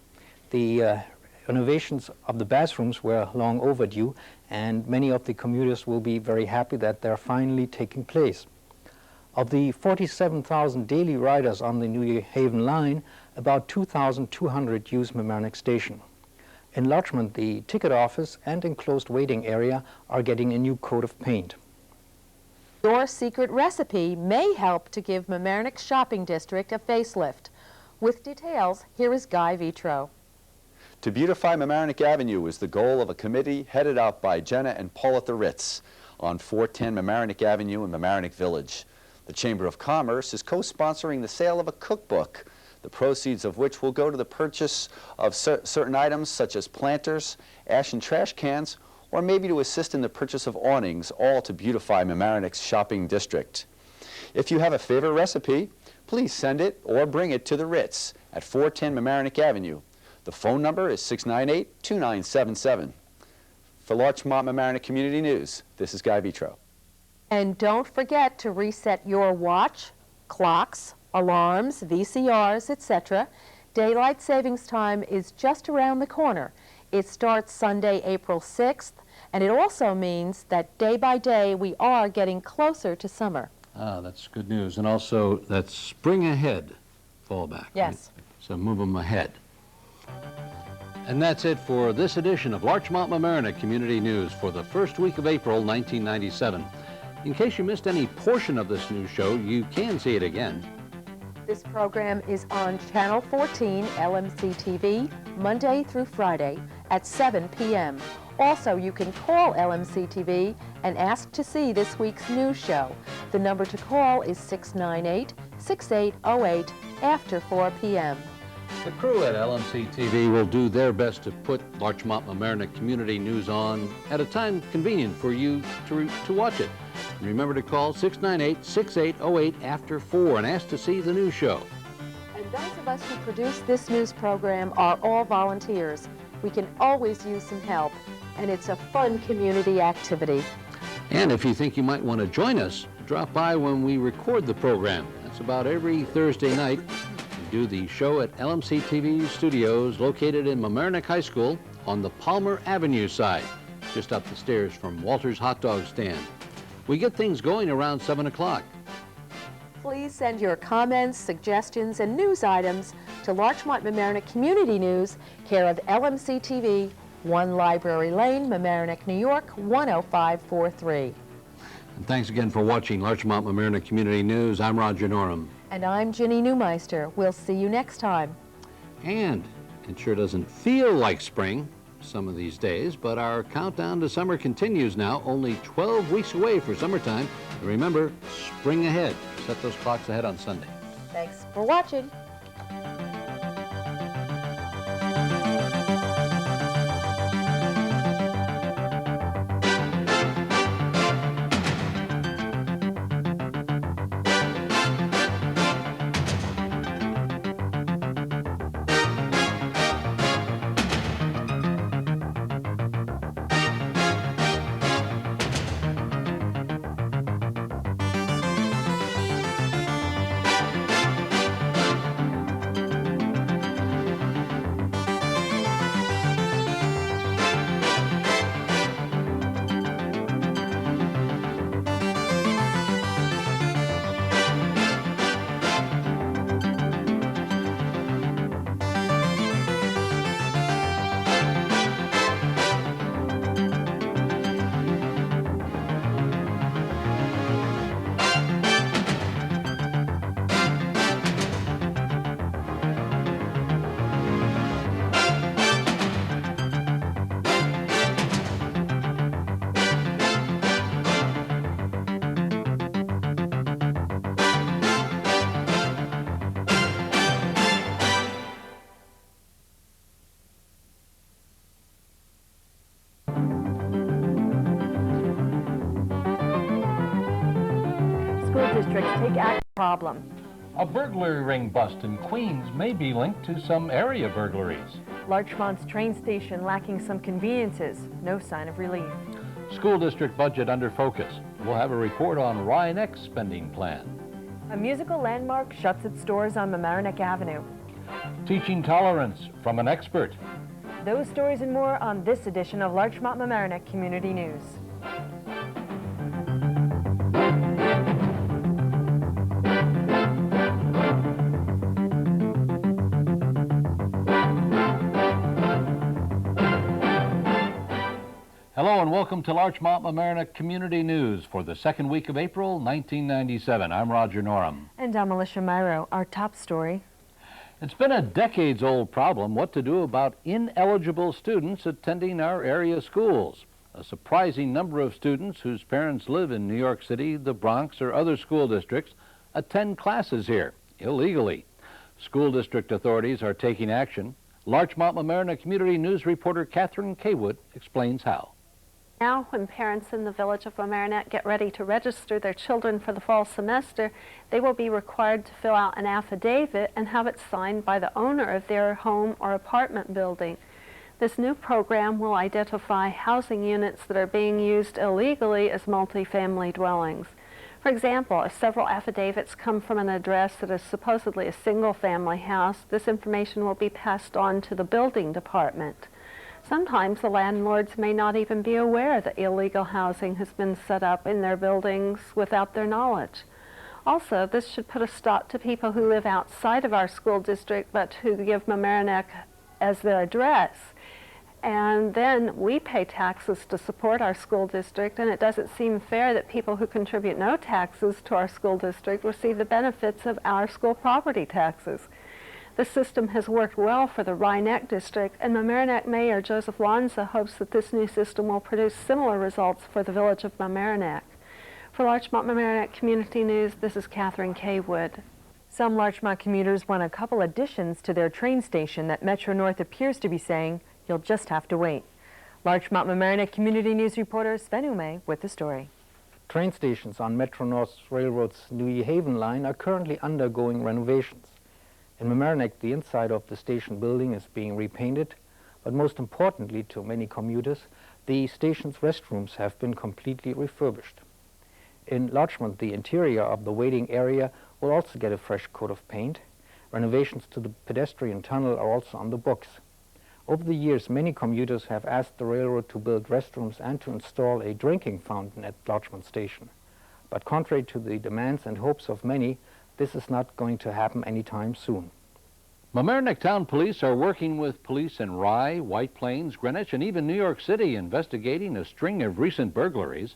The renovations of the bathrooms were long overdue, and many of the commuters will be very happy that they're finally taking place. Of the 47,000 daily riders on the New Haven line, about 2,200 use Mamaroneck Station. In Larchmont, the ticket office and enclosed waiting area are getting a new coat of paint. Your secret recipe may help to give Mamaroneck Shopping District a facelift. With details, here is Guy Vitro. To beautify Mamaroneck Avenue is the goal of a committee headed up by Jenna and Paul at the Ritz on 410 Mamaroneck Avenue in Mamaroneck Village. The Chamber of Commerce is co-sponsoring the sale of a cookbook, the proceeds of which will go to the purchase of certain items such as planters, ash and trash cans, or maybe to assist in the purchase of awnings, all to beautify Mamaroneck's shopping district. If you have a favorite recipe, please send it or bring it to the Ritz at 410 Mamaroneck Avenue. The phone number is 698-2977. For Larchmont Mamaroneck Community News, this is Guy Vitro. And don't forget to reset your watch, clocks, alarms, VCRs, etc. Daylight savings time is just around the corner. It starts Sunday, April 6th, and it also means that day by day we are getting closer to summer. Ah, that's good news. And also, that's spring ahead fallback. Yes. Right? So move them ahead. And that's it for this edition of Larchmont Mamaroneck Community News for the first week of April 1997. In case you missed any portion of this news show, you can see it again. This program is on Channel 14, LMC-TV, Monday through Friday at 7 p.m. Also, you can call LMC-TV and ask to see this week's news show. The number to call is 698-6808 after 4 p.m. The crew at LMC-TV will do their best to put Larchmont Mamaroneck Community News on at a time convenient for you to watch it. And remember to call 698-6808 after 4 and ask to see the news show. And those of us who produce this news program are all volunteers. We can always use some help, and it's a fun community activity. And if you think you might want to join us, drop by when we record the program. That's about every Thursday night. We do the show at LMC-TV Studios located in Mamaroneck High School on the Palmer Avenue side, just up the stairs from Walter's Hot Dog Stand. We get things going around 7 o'clock. Please send your comments, suggestions, and news items to Larchmont Mamaroneck Community News, care of LMC-TV, 1 Library Lane, Mamaroneck, New York, 10543. And thanks again for watching Larchmont Mamaroneck Community News. I'm Roger Norum. And I'm Ginny Neumeister. We'll see you next time. And it sure doesn't feel like spring some of these days, but our countdown to summer continues now, only 12 weeks away for summertime. And remember, spring ahead. Set those clocks ahead on Sunday. Thanks for watching. Districts take action problem. A burglary ring bust in Queens may be linked to some area burglaries. Larchmont's train station lacking some conveniences. No sign of relief. School district budget under focus. We'll have a report on Rye-Neck's spending plan. A musical landmark shuts its doors on Mamaroneck Avenue. Teaching tolerance from an expert. Those stories and more on this edition of Larchmont Mamaroneck Community News. Hello and welcome to Larchmont Mamaroneck Community News for the second week of April, 1997. I'm Roger Norum. And I'm Alicia Myro. Our top story. It's been a decades-old problem what to do about ineligible students attending our area schools. A surprising number of students whose parents live in New York City, the Bronx, or other school districts attend classes here illegally. School district authorities are taking action. Larchmont Mamaroneck Community News reporter Catherine Kaywood explains how. Now, when parents in the village of Mamaroneck get ready to register their children for the fall semester, they will be required to fill out an affidavit and have it signed by the owner of their home or apartment building. This new program will identify housing units that are being used illegally as multifamily dwellings. For example, if several affidavits come from an address that is supposedly a single-family house, this information will be passed on to the building department. Sometimes the landlords may not even be aware that illegal housing has been set up in their buildings without their knowledge. Also, this should put a stop to people who live outside of our school district but who give Mamaroneck as their address. And then we pay taxes to support our school district, and it doesn't seem fair that people who contribute no taxes to our school district receive the benefits of our school property taxes. The system has worked well for the Rye-Neck district, and Mamaroneck Mayor Joseph Lanza hopes that this new system will produce similar results for the village of Mamaroneck. For Larchmont Mamaroneck Community News, this is Catherine Kaywood. Some Larchmont commuters want a couple additions to their train station that Metro North appears to be saying, you'll just have to wait. Larchmont Mamaroneck Community News reporter Sven Ume with the story. Train stations on Metro North Railroad's New Haven line are currently undergoing renovations. In Mamaroneck, the inside of the station building is being repainted, but most importantly to many commuters, the station's restrooms have been completely refurbished. In Larchmont, the interior of the waiting area will also get a fresh coat of paint. Renovations to the pedestrian tunnel are also on the books. Over the years, many commuters have asked the railroad to build restrooms and to install a drinking fountain at Larchmont Station. But contrary to the demands and hopes of many, this is not going to happen anytime soon. Mamaroneck Town Police are working with police in Rye, White Plains, Greenwich, and even New York City investigating a string of recent burglaries.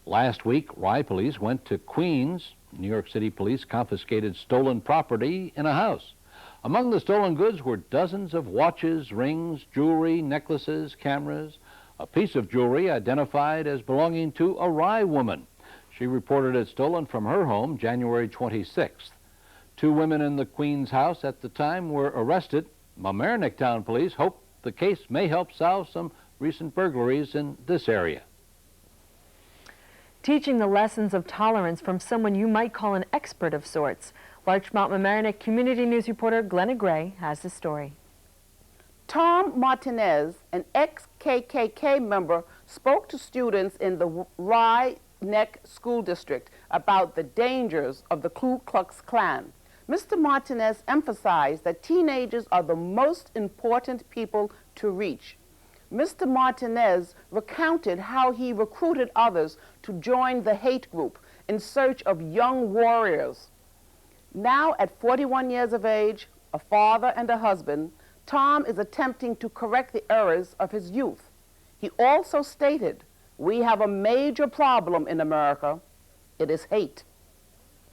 Last week, Rye Police went to Queens. New York City Police confiscated stolen property in a house. Among the stolen goods were dozens of watches, rings, jewelry, necklaces, cameras, a piece of jewelry identified as belonging to a Rye woman. She reported it stolen from her home January 26th. 2 women in the Queen's house at the time were arrested. Mamaroneck Town Police hope the case may help solve some recent burglaries in this area. Teaching the lessons of tolerance from someone you might call an expert of sorts. Larchmont Mamaroneck Community News reporter Glenna Gray has the story. Tom Martinez, an ex-KKK member, spoke to students in the Rye Neck School District about the dangers of the Ku Klux Klan. Mr. Martinez emphasized that teenagers are the most important people to reach. Mr. Martinez recounted how he recruited others to join the hate group in search of young warriors. Now, at 41 years of age, a father and a husband, Tom is attempting to correct the errors of his youth. He also stated, "We have a major problem in America. It is hate."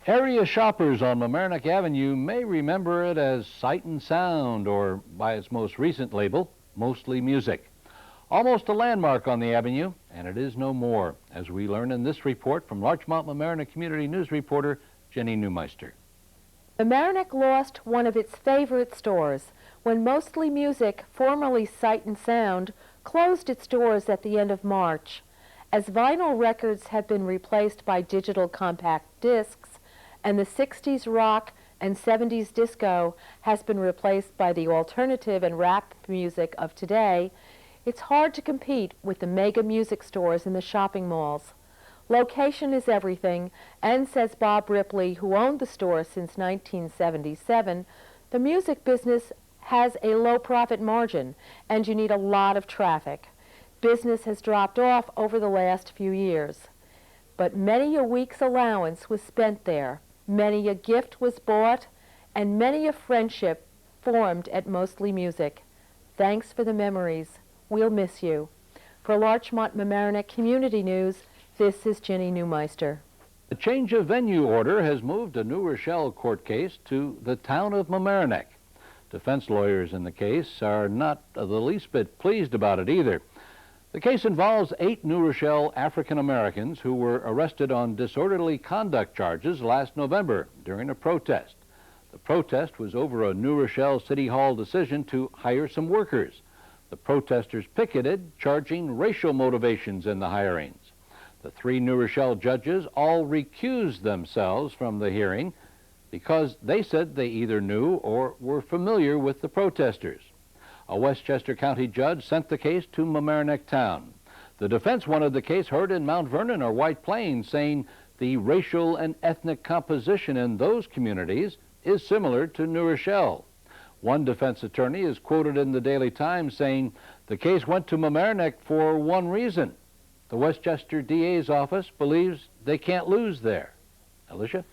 Area shoppers on Mamaroneck Avenue may remember it as Sight and Sound, or by its most recent label, Mostly Music. Almost a landmark on the avenue, and it is no more, as we learn in this report from Larchmont Mamaroneck Community News reporter Jenny Neumeister. Mamaroneck lost one of its favorite stores when Mostly Music, formerly Sight and Sound, closed its doors at the end of March. As vinyl records have been replaced by digital compact discs, and the 60s rock and 70s disco has been replaced by the alternative and rap music of today, it's hard to compete with the mega music stores in the shopping malls. Location is everything, and says Bob Ripley, who owned the store since 1977, the music business has a low profit margin, and you need a lot of traffic. Business has dropped off over the last few years. But many a week's allowance was spent there. Many a gift was bought, and many a friendship formed at Mostly Music. Thanks for the memories. We'll miss you. For Larchmont Mamaroneck Community News, this is Jenny Neumeister. The change of venue order has moved a New Rochelle court case to the town of Mamaroneck. Defense lawyers in the case are not the least bit pleased about it either. The case involves 8 New Rochelle African Americans who were arrested on disorderly conduct charges last November during a protest. The protest was over a New Rochelle City Hall decision to hire some workers. The protesters picketed, charging racial motivations in the hirings. The 3 New Rochelle judges all recused themselves from the hearing because they said they either knew or were familiar with the protesters. A Westchester County judge sent the case to Mamaroneck Town. The defense wanted the case heard in Mount Vernon or White Plains, saying the racial and ethnic composition in those communities is similar to New Rochelle. One defense attorney is quoted in the Daily Times saying the case went to Mamaroneck for one reason. The Westchester DA's office believes they can't lose there. Alicia?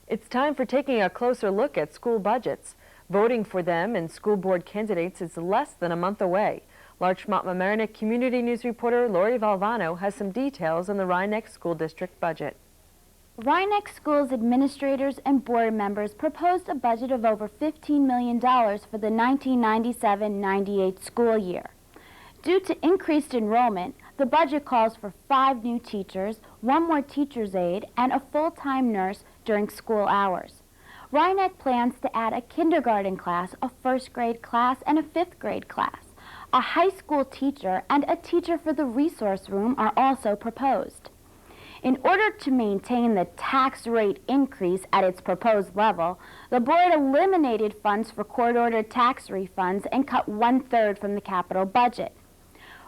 It's time for taking a closer look at school budgets. Voting for them and school board candidates is less than a month away. Larchmont Mamaroneck Community News reporter Lori Valvano has some details on the Rye Neck School District budget. Rye Neck Schools administrators and board members proposed a budget of over $15 million for the 1997-98 school year. Due to increased enrollment, the budget calls for 5 new teachers, 1 more teacher's aide, and a full-time nurse during school hours. Rye Neck plans to add a kindergarten class, a first grade class, and a 5th grade class. A high school teacher and a teacher for the resource room are also proposed. In order to maintain the tax rate increase at its proposed level, the board eliminated funds for court-ordered tax refunds and cut 1/3 from the capital budget.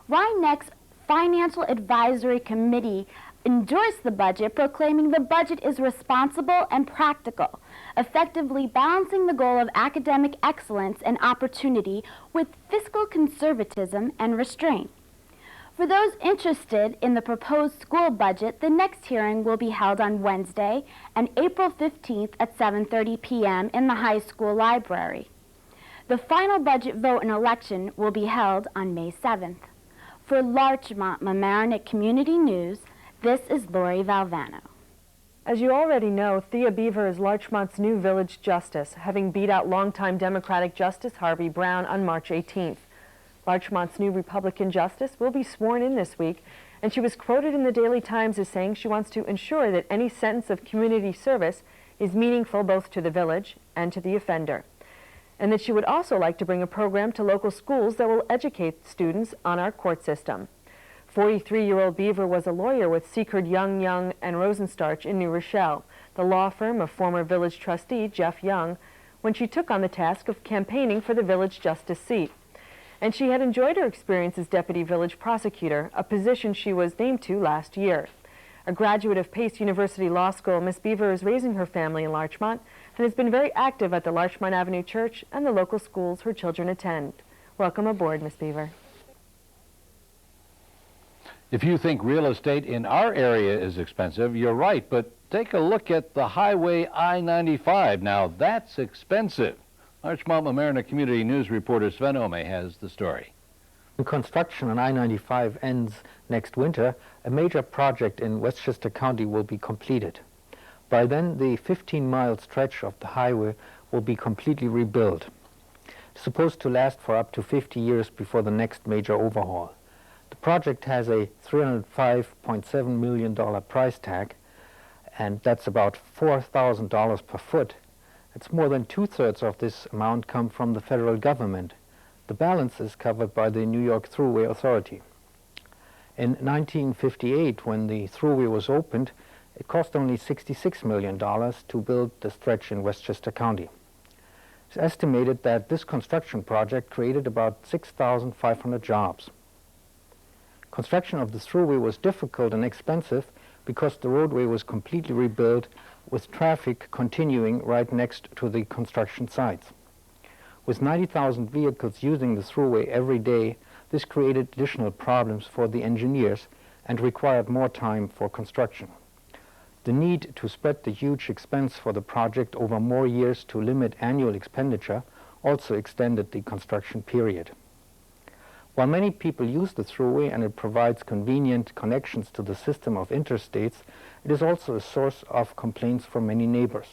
Rye Neck's Financial Advisory Committee endorsed the budget, proclaiming the budget is responsible and practical, effectively balancing the goal of academic excellence and opportunity with fiscal conservatism and restraint. For those interested in the proposed school budget, the next hearing will be held on Wednesday and April 15th at 7:30 p.m. in the high school library. The final budget vote and election will be held on May 7th. For Larchmont Mamaroneck Community News, this is Lori Valvano. As you already know, Thea Beaver is Larchmont's new village justice, having beat out longtime Democratic Justice Harvey Brown on March 18th. Larchmont's new Republican justice will be sworn in this week, and she was quoted in the Daily Times as saying she wants to ensure that any sentence of community service is meaningful both to the village and to the offender, and that she would also like to bring a program to local schools that will educate students on our court system. 43-year-old Beaver was a lawyer with Secord Young and Rosenstarch in New Rochelle, the law firm of former village trustee Jeff Young, when she took on the task of campaigning for the village justice seat. And she had enjoyed her experience as deputy village prosecutor, a position she was named to last year. A graduate of Pace University Law School, Miss Beaver is raising her family in Larchmont and has been very active at the Larchmont Avenue Church and the local schools her children attend. Welcome aboard, Miss Beaver. If you think real estate in our area is expensive, you're right, but take a look at the Highway I-95. Now, that's expensive. Larchmont Mamaroneck Community News reporter Sven Ome has the story. When construction on I-95 ends next winter, a major project in Westchester County will be completed. By then, the 15-mile stretch of the highway will be completely rebuilt. It's supposed to last for up to 50 years before the next major overhaul. The project has a $305.7 million price tag, and that's about $4,000 per foot. It's more than two-thirds of this amount come from the federal government. The balance is covered by the New York Thruway Authority. In 1958, when the Thruway was opened, it cost only $66 million to build the stretch in Westchester County. It's estimated that this construction project created about 6,500 jobs. Construction of the Thruway was difficult and expensive because the roadway was completely rebuilt with traffic continuing right next to the construction sites. With 90,000 vehicles using the Thruway every day, this created additional problems for the engineers and required more time for construction. The need to spread the huge expense for the project over more years to limit annual expenditure also extended the construction period. While many people use the Thruway and it provides convenient connections to the system of interstates, it is also a source of complaints from many neighbors.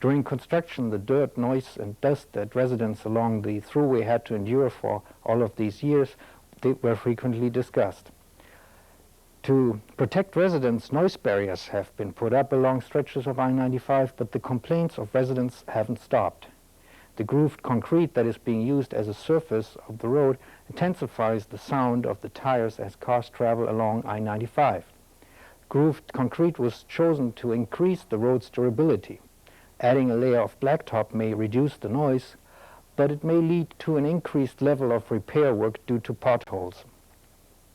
During construction, the dirt, noise, and dust that residents along the Thruway had to endure for all of these years were frequently discussed. To protect residents, noise barriers have been put up along stretches of I-95, but the complaints of residents haven't stopped. The grooved concrete that is being used as a surface of the road intensifies the sound of the tires as cars travel along I-95. Grooved concrete was chosen to increase the road's durability. Adding a layer of blacktop may reduce the noise, but it may lead to an increased level of repair work due to potholes.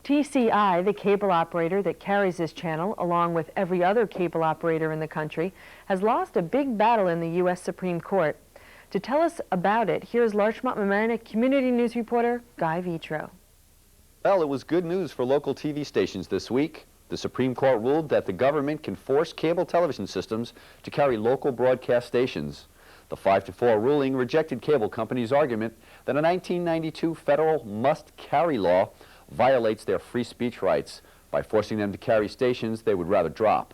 TCI, the cable operator that carries this channel, along with every other cable operator in the country, has lost a big battle in the U.S. Supreme Court. To tell us about it, here's Larchmont Mamaroneck Community News reporter Guy Vitro. Well, it was good news for local TV stations this week. The Supreme Court ruled that the government can force cable television systems to carry local broadcast stations. The 5-4 ruling rejected cable companies' argument that a 1992 federal must-carry law violates their free speech rights by forcing them to carry stations they would rather drop.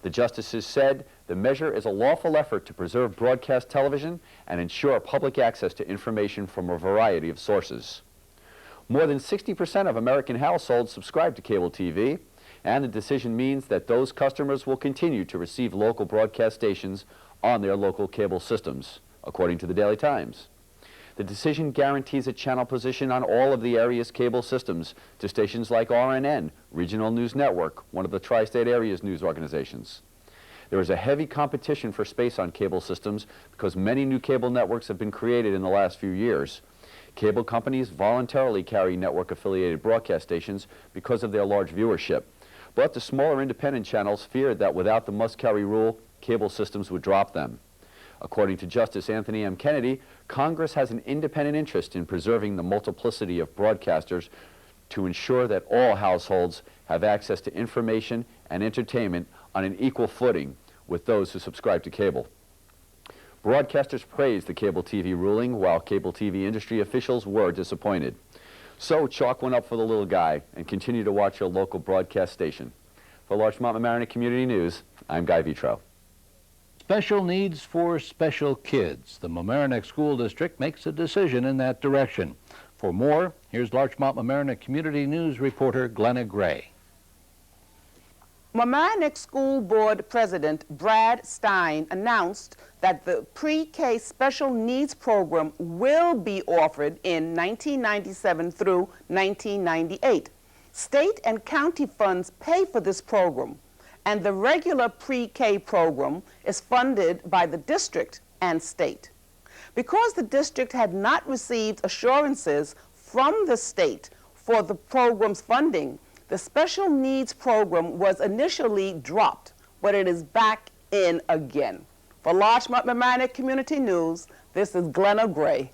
The justices said the measure is a lawful effort to preserve broadcast television and ensure public access to information from a variety of sources. More than 60% of American households subscribe to cable TV, and the decision means that those customers will continue to receive local broadcast stations on their local cable systems, according to the Daily Times. The decision guarantees a channel position on all of the area's cable systems to stations like RNN, Regional News Network, one of the tri-state area's news organizations. There is a heavy competition for space on cable systems because many new cable networks have been created in the last few years. Cable companies voluntarily carry network-affiliated broadcast stations because of their large viewership. But the smaller independent channels feared that without the must-carry rule, cable systems would drop them. According to Justice Anthony M. Kennedy, Congress has an independent interest in preserving the multiplicity of broadcasters to ensure that all households have access to information and entertainment on an equal footing with those who subscribe to cable. Broadcasters praised the cable TV ruling, while cable TV industry officials were disappointed. So chalk went up for the little guy, and continue to watch your local broadcast station. For Larchmont Mamaroneck Community News, I'm Guy Vitro. Special needs for special kids. The Mamaroneck School District makes a decision in that direction. For more, here's Larchmont Mamaroneck Community News reporter Glenna Gray. Mamaroneck School Board President Brad Stein announced that the pre-K special needs program will be offered in 1997 through 1998. State and county funds pay for this program, and the regular pre-K program is funded by the district and state. Because the district had not received assurances from the state for the program's funding, the special needs program was initially dropped, but it is back in again. For Larchmont Mamaroneck Community News, this is Glenna Gray.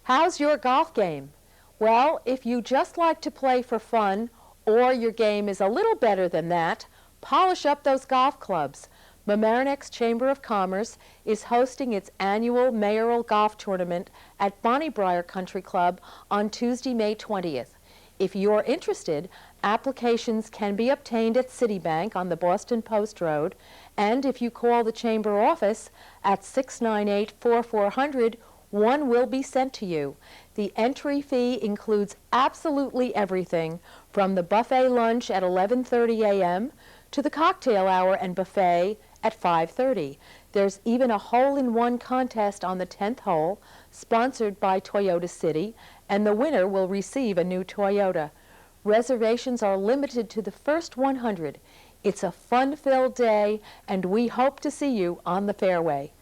How's your golf game? Well, if you just like to play for fun, or your game is a little better than that, polish up those golf clubs. Mamaroneck's Chamber of Commerce is hosting its annual mayoral golf tournament at Bonniebrier Country Club on Tuesday, May 20th. If you're interested, applications can be obtained at Citibank on the Boston Post Road, and if you call the Chamber office at 698-4400, one will be sent to you. The entry fee includes absolutely everything, from the buffet lunch at 11:30 a.m. to the cocktail hour and buffet at 5:30. There's even a hole-in-one contest on the 10th hole, sponsored by Toyota City, and the winner will receive a new Toyota. Reservations are limited to the first 100. It's a fun-filled day, and we hope to see you on the fairway.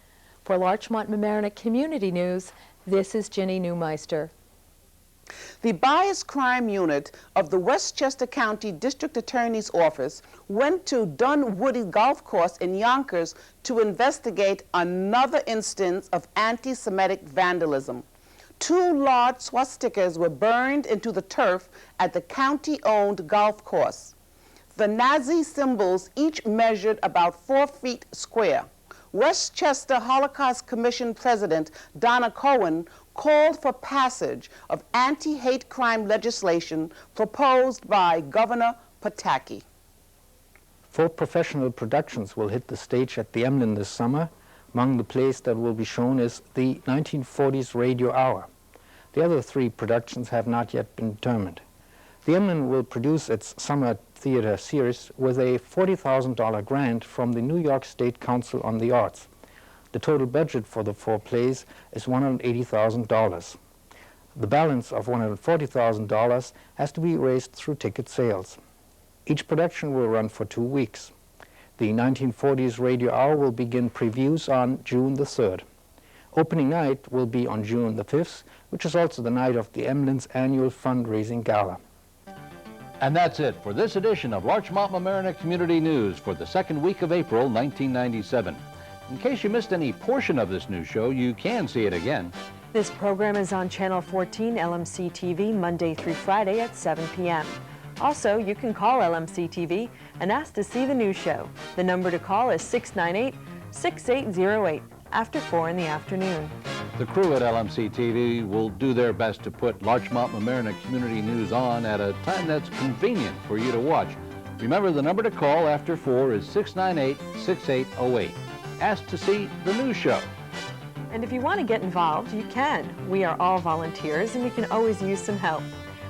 For Larchmont Mamaroneck Community News, this is Ginny Newmeister. The Bias Crime Unit of the Westchester County District Attorney's Office went to Dunwoody Golf Course in Yonkers to investigate another instance of anti-Semitic vandalism. 2 large swastikas were burned into the turf at the county-owned golf course. The Nazi symbols each measured about 4 feet square. Westchester Holocaust Commission President Donna Cohen called for passage of anti-hate crime legislation proposed by Governor Pataki. 4 professional productions will hit the stage at the Emlyn this summer. Among the plays that will be shown is the 1940s Radio Hour. The other 3 productions have not yet been determined. The Emlyn will produce its summer theater series with a $40,000 grant from the New York State Council on the Arts. The total budget for the 4 plays is $180,000. The balance of $140,000 has to be raised through ticket sales. Each production will run for 2 weeks. The 1940s Radio Hour will begin previews on June the 3rd. Opening night will be on June the 5th, which is also the night of the Emlyn's annual fundraising gala. And that's it for this edition of Larchmont Mamaroneck Community News for the 2nd week of April, 1997. In case you missed any portion of this news show, you can see it again. This program is on Channel 14 LMC-TV Monday through Friday at 7 p.m. Also, you can call LMC-TV and ask to see the news show. The number to call is 698-6808 after 4 in the afternoon. The crew at LMC-TV will do their best to put Larchmont Mamaroneck Community News on at a time that's convenient for you to watch. Remember, the number to call after 4 is 698-6808. Ask to see the news show. And if you want to get involved, you can. We are all volunteers and we can always use some help.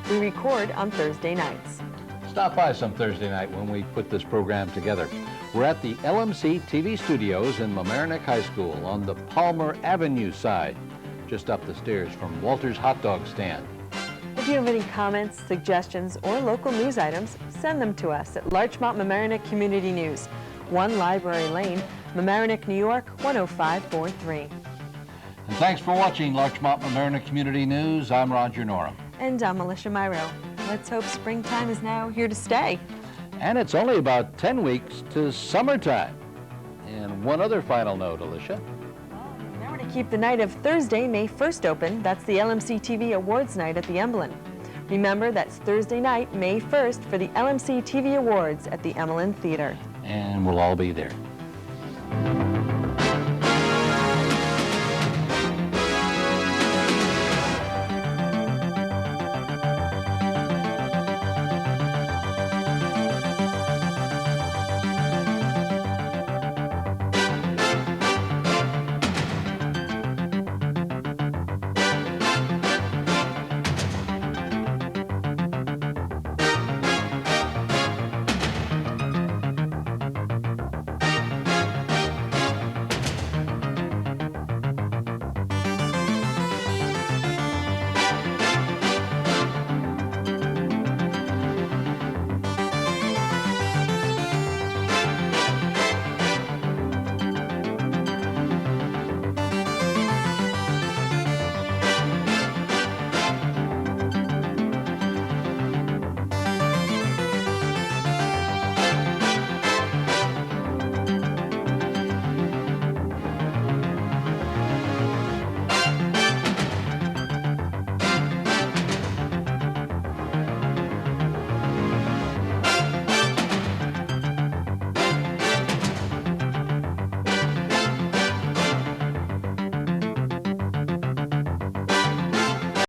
We record on Thursday nights. Stop by some Thursday night when we put this program together. We're at the LMC TV studios in Mamaroneck High School on the Palmer Avenue side, just up the stairs from Walter's Hot Dog Stand. If you have any comments, suggestions, or local news items, send them to us at Larchmont Mamaroneck Community News, 1 Library Lane, Mamaroneck, New York, 10543. And thanks for watching Larchmont Mamaroneck Community News. I'm Roger Norum. And I'm Alicia Myro. Let's hope springtime is now here to stay. And it's only about 10 weeks to summertime. And one other final note, Alicia. Remember to keep the night of Thursday, May 1st open. That's the LMC TV Awards night at the Emlyn. Remember, that's Thursday night, May 1st, for the LMC TV Awards at the Emlyn Theater. And we'll all be there.